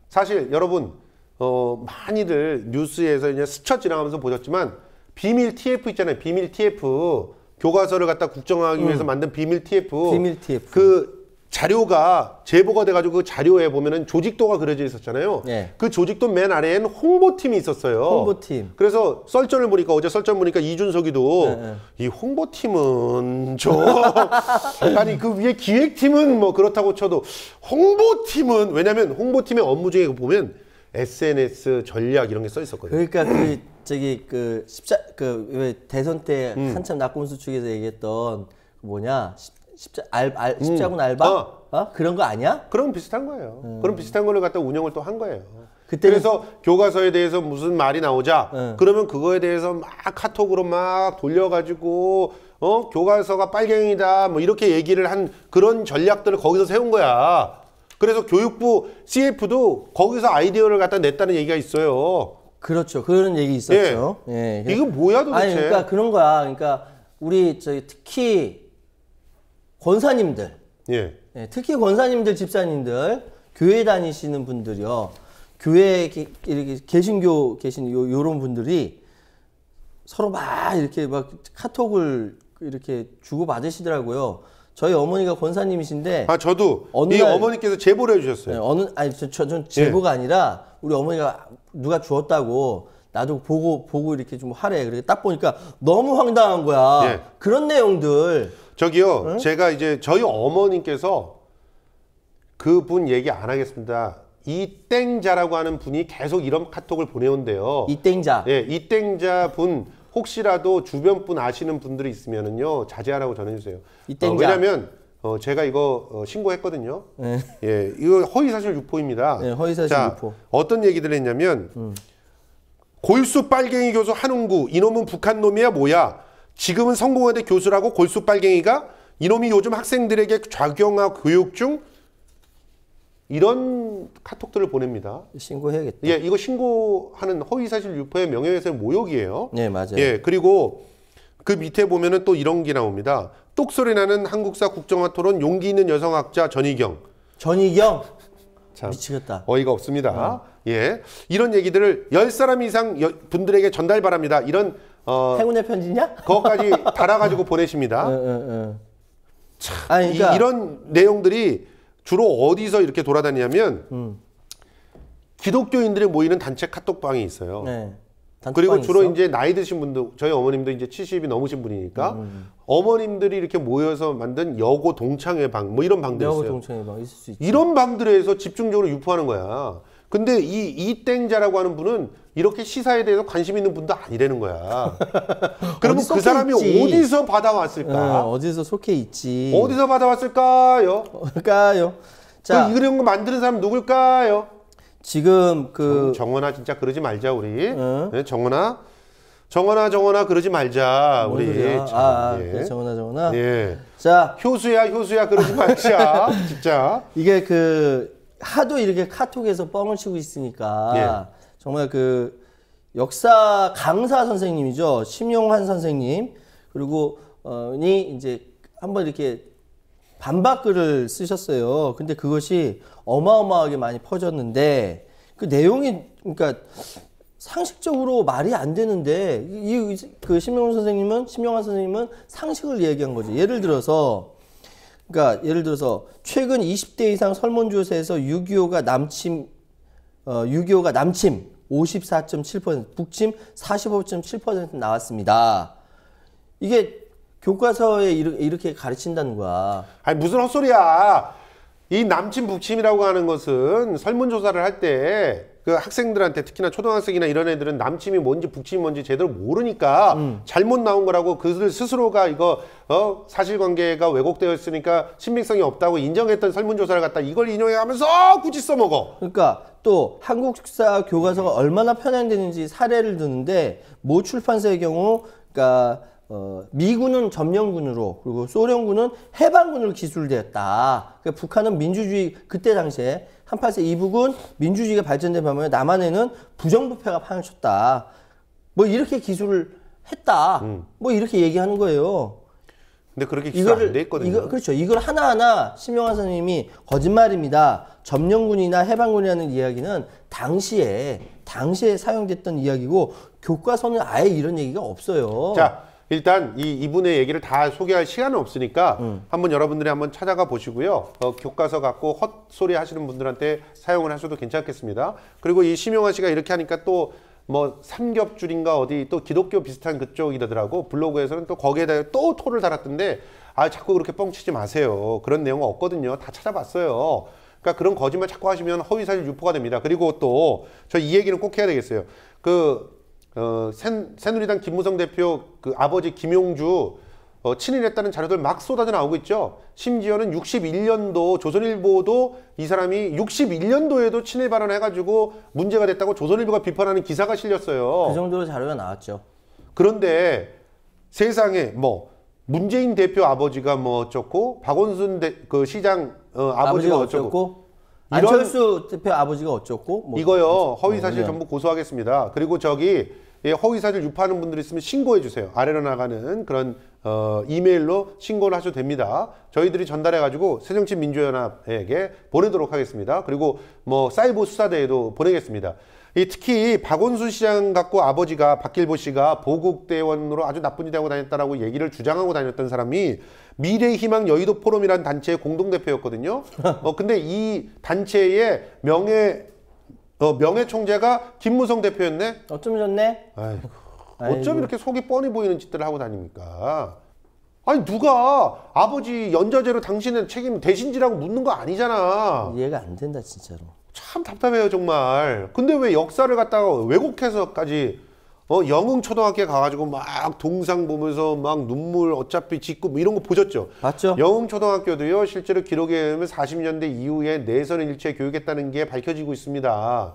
사실 여러분 많이들 뉴스에서 이제 스쳐 지나가면서 보셨지만 비밀 TF 있잖아요. 비밀 TF 교과서를 갖다 국정화하기 위해서 만든 비밀 TF. 비밀 TF. 그 자료가 제보가 돼가지고 그 자료에 보면은 조직도가 그려져 있었잖아요. 네. 그 조직도 맨 아래에는 홍보팀이 있었어요. 홍보팀. 그래서 썰전을 보니까 어제 썰전 보니까 이준석이도 네. 이 홍보팀은 좀 아니 그 위에 기획팀은 뭐 그렇다고 쳐도 홍보팀은 왜냐면 홍보팀의 업무 중에 보면 SNS 전략 이런 게 써 있었거든요. 그러니까 왜 대선 때 한참 낙곰수 측에서 얘기했던 그 뭐냐 십자군 알바 그런 거 아니야? 그럼 비슷한 거예요. 그럼 비슷한 걸로 갖다 운영을 또 한 거예요. 그때는 그래서 교과서에 대해서 무슨 말이 나오자 그러면 그거에 대해서 막 카톡으로 막 돌려가지고 교과서가 빨갱이다 뭐 이렇게 얘기를 한 그런 전략들을 거기서 세운 거야. 그래서 교육부 CF도 거기서 아이디어를 갖다 냈다는 얘기가 있어요. 그렇죠. 그런 얘기 있었죠. 예. 이거 뭐야 도대체? 아니 그러니까 그런 거야. 그러니까 우리 특히 권사님들, 예. 특히 권사님들, 집사님들, 교회 다니시는 분들이요. 교회에 이렇게 개신교 계신 요런 분들이 서로 막 이렇게 막 카톡을 이렇게 주고 받으시더라고요. 저희 어머니가 권사님이신데 저도 이 어머니께서 제보를 해주셨어요. 전 제보가 아니라 우리 어머니가 누가 주었다고 나도 보고 이렇게 좀 하래. 그래 딱 보니까 너무 황당한 거야. 예. 그런 내용들. 저기요, 제가 이제 저희 어머님께서 그분 얘기 안 하겠습니다. 이땡자라고 하는 분이 계속 이런 카톡을 보내온대요. 이땡자. 예, 이땡자 분 혹시라도 주변 분 아시는 분들이 있으면은요 자제하라고 전해주세요. 이땡자. 왜냐면 제가 이거 신고했거든요. 네. 예, 이거 허위사실 유포입니다. 네, 허위사실 자, 유포. 어떤 얘기들을 했냐면 골수 빨갱이 교수 한웅구 이놈은 북한 놈이야 뭐야? 지금은 성공회대 교수라고 골수 빨갱이가 이놈이 요즘 학생들에게 좌경화 교육 중 이런 카톡들을 보냅니다. 신고해야겠다. 예, 이거 신고하는 허위사실 유포의 명예훼손 모욕이에요. 네, 맞아요. 예, 그리고 그 밑에 보면은 또 이런 게 나옵니다. 똑소리 나는 한국사 국정화 토론 용기 있는 여성학자 전희경. 참 미치겠다. 어이가 없습니다. 예, 이런 얘기들을 10사람 이상 분들에게 전달 바랍니다. 이런 행운의 편지냐? 그것까지 달아가지고 보내십니다. 참, 아니, 그러니까 이런 내용들이 주로 어디서 이렇게 돌아다니냐면 기독교인들이 모이는 단체 카톡방이 있어요. 네. 그리고 주로 있어? 이제 나이 드신 분들, 저희 어머님도 이제 70이 넘으신 분이니까 어머님들이 이렇게 모여서 만든 여고 동창회 방, 뭐 이런 방들 여고 있어요. 동창회 방 있을 수 있지. 이런 방들에서 집중적으로 유포하는 거야. 근데 이땡자라고 하는 분은 이렇게 시사에 대해서 관심 있는 분도 아니라는 거야. 그러면 그 사람이 있지. 어디서 받아왔을까? 어디서 속해 있지. 어디서 받아왔을까요? 그러니까요. 자, 이런 거 만드는 사람 누굴까요? 지금 정원아 진짜 그러지 말자 우리. 네, 정원아 그러지 말자 우리. 참, 예. 그래, 정원아. 예. 자, 효수야 그러지 말자. 진짜. 이게 하도 이렇게 카톡에서 뻥을 치고 있으니까 정말 역사 강사 선생님이죠. 심용환 선생님. 그리고 이제 한번 이렇게 반박글을 쓰셨어요. 근데 그것이 어마어마하게 많이 퍼졌는데 그 내용이 그러니까 상식적으로 말이 안 되는데 심용환 선생님은 상식을 얘기한 거죠. 예를 들어서 최근 20대 이상 설문조사에서 6.25가 남침 54.7%, 북침 45.7% 나왔습니다. 이게 교과서에 이렇게 가르친다는 거야. 아니 무슨 헛소리야. 이 남침 북침이라고 하는 것은 설문조사를 할 때 그 학생들한테 특히나 초등학생이나 이런 애들은 남침이 뭔지 북침이 뭔지 제대로 모르니까 잘못 나온 거라고 그들 스스로가 이거 사실관계가 왜곡되어 있으니까 신빙성이 없다고 인정했던 설문조사를 갖다 이걸 인용해가면서 굳이 써먹어. 그러니까 또 한국사 교과서가 얼마나 편향되는지 사례를 드는데 모 출판사의 경우 그러니까 미군은 점령군으로 그리고 소련군은 해방군으로 기술되었다. 그러니까 북한은 민주주의 그때 당시에 38세 이북은 민주주의가 발전된 반면에 남한에는 부정부패가 판을 쳤다. 뭐 이렇게 기술을 했다. 뭐 이렇게 얘기하는 거예요. 근데 그렇게 기술 안 돼 있거든요. 그렇죠. 이걸 하나하나 신명환 선생님이 거짓말입니다. 점령군이나 해방군이라는 이야기는 당시에 사용됐던 이야기고 교과서는 아예 이런 얘기가 없어요. 자, 일단 이분의 얘기를 다 소개할 시간은 없으니까 한번 여러분들이 한번 찾아가 보시고요. 교과서 갖고 헛소리 하시는 분들한테 사용을 하셔도 괜찮겠습니다. 그리고 이 심용환 씨가 이렇게 하니까 또 뭐 삼겹줄인가 어디 또 기독교 비슷한 그쪽이더라고. 블로그에서는 또 거기에다 또 토를 달았던데 자꾸 그렇게 뻥치지 마세요. 그런 내용은 없거든요. 다 찾아봤어요. 그러니까 그런 거짓말 자꾸 하시면 허위사실 유포가 됩니다. 그리고 또 저 이 얘기는 꼭 해야 되겠어요. 새누리당 김무성 대표 그 아버지 김용주 친일했다는 자료들 막 쏟아져 나오고 있죠. 심지어는 61년도 조선일보도 이 사람이 61년도에도 친일 발언해가지고 문제가 됐다고 조선일보가 비판하는 기사가 실렸어요. 그 정도로 자료가 나왔죠. 그런데 세상에 뭐 문재인 대표 아버지가 뭐 어쩌고 박원순 그 시장 아버지가 어쩌고 안철수 대표 아버지가 어쩌고 뭐 이거요 허위사실 전부 고소하겠습니다. 그리고 저기 허위사실 유포하는 분들이 있으면 신고해 주세요. 아래로 나가는 그런 이메일로 신고를 하셔도 됩니다. 저희들이 전달해 가지고 새정치민주연합에게 보내도록 하겠습니다. 그리고 뭐 사이버 수사대에도 보내겠습니다. 특히 박원순 시장 갖고 아버지가 박길보 씨가 보국대원으로 아주 나쁜 짓 하고 다녔다라고 얘기를 주장하고 다녔던 사람이 미래희망 여의도 포럼이라는 단체의 공동대표였거든요. 근데 이 단체의 명예총재가 김무성 대표였네? 어쩜 좋네? 아이고, 어쩜 이렇게 속이 뻔히 보이는 짓들을 하고 다닙니까? 아니 누가 아버지 연좌제로 당신은 책임 대신지라고 묻는 거 아니잖아. 이해가 안 된다 진짜로. 참 답답해요 정말. 근데 왜 역사를 갖다가 왜곡해서까지 영흥초등학교에 가가지고 막 동상 보면서 막 눈물 어차피 짓고 뭐 이런 거 보셨죠? 맞죠? 영흥초등학교도요 실제로 기록에 의하면 40년대 이후에 내선 일체 교육했다는 게 밝혀지고 있습니다.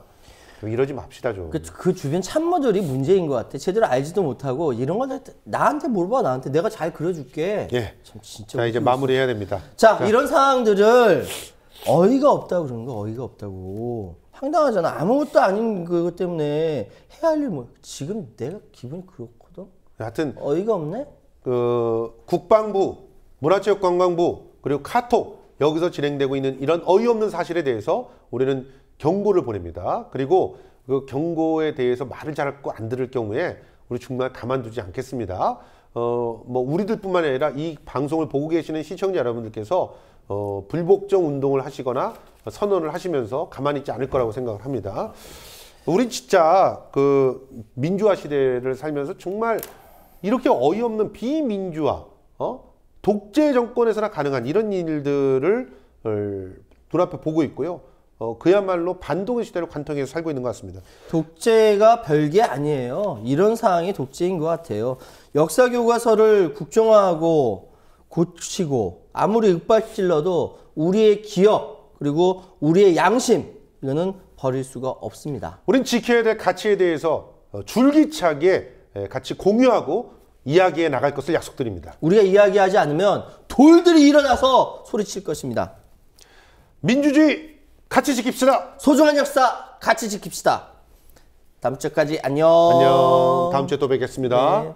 이러지 맙시다 좀. 그 주변 참모들이 문제인 것 같아. 제대로 알지도 못하고 이런 걸 나한테 물어봐. 나한테 내가 잘 그려줄게. 예. 참 진짜. 자 이제 마무리해야 됩니다. 자 이런 상황들을 어이가 없다고 그러는 거. 어이가 없다고. 황당하잖아. 아무것도 아닌 그것 때문에 해야 할 일 뭐. 지금 내가 기분이 그렇거든. 하여튼 어이가 없네. 국방부, 문화체육관광부 그리고 카톡 여기서 진행되고 있는 이런 어이없는 사실에 대해서 우리는 경고를 보냅니다. 그리고 그 경고에 대해서 말을 자꾸 안 들을 경우에 우리 정말 가만두지 않겠습니다. 뭐 우리들뿐만 아니라 이 방송을 보고 계시는 시청자 여러분들께서 불복종 운동을 하시거나 선언을 하시면서 가만히 있지 않을 거라고 생각을 합니다. 우리 진짜 그 민주화 시대를 살면서 정말 이렇게 어이없는 비민주화, 독재 정권에서나 가능한 이런 일들을 눈앞에 보고 있고요. 그야말로 반동의 시대를 관통해서 살고 있는 것 같습니다. 독재가 별게 아니에요. 이런 상황이 독재인 것 같아요. 역사 교과서를 국정화하고 고치고 아무리 윽박질러도 우리의 기억 그리고 우리의 양심 이거는 버릴 수가 없습니다. 우린 지켜야 될 가치에 대해서 줄기차게 같이 공유하고 이야기해 나갈 것을 약속드립니다. 우리가 이야기하지 않으면 돌들이 일어나서 소리칠 것입니다. 민주주의 같이 지킵시다. 소중한 역사 같이 지킵시다. 다음 주까지 안녕. 안녕. 다음 주에 또 뵙겠습니다. 네.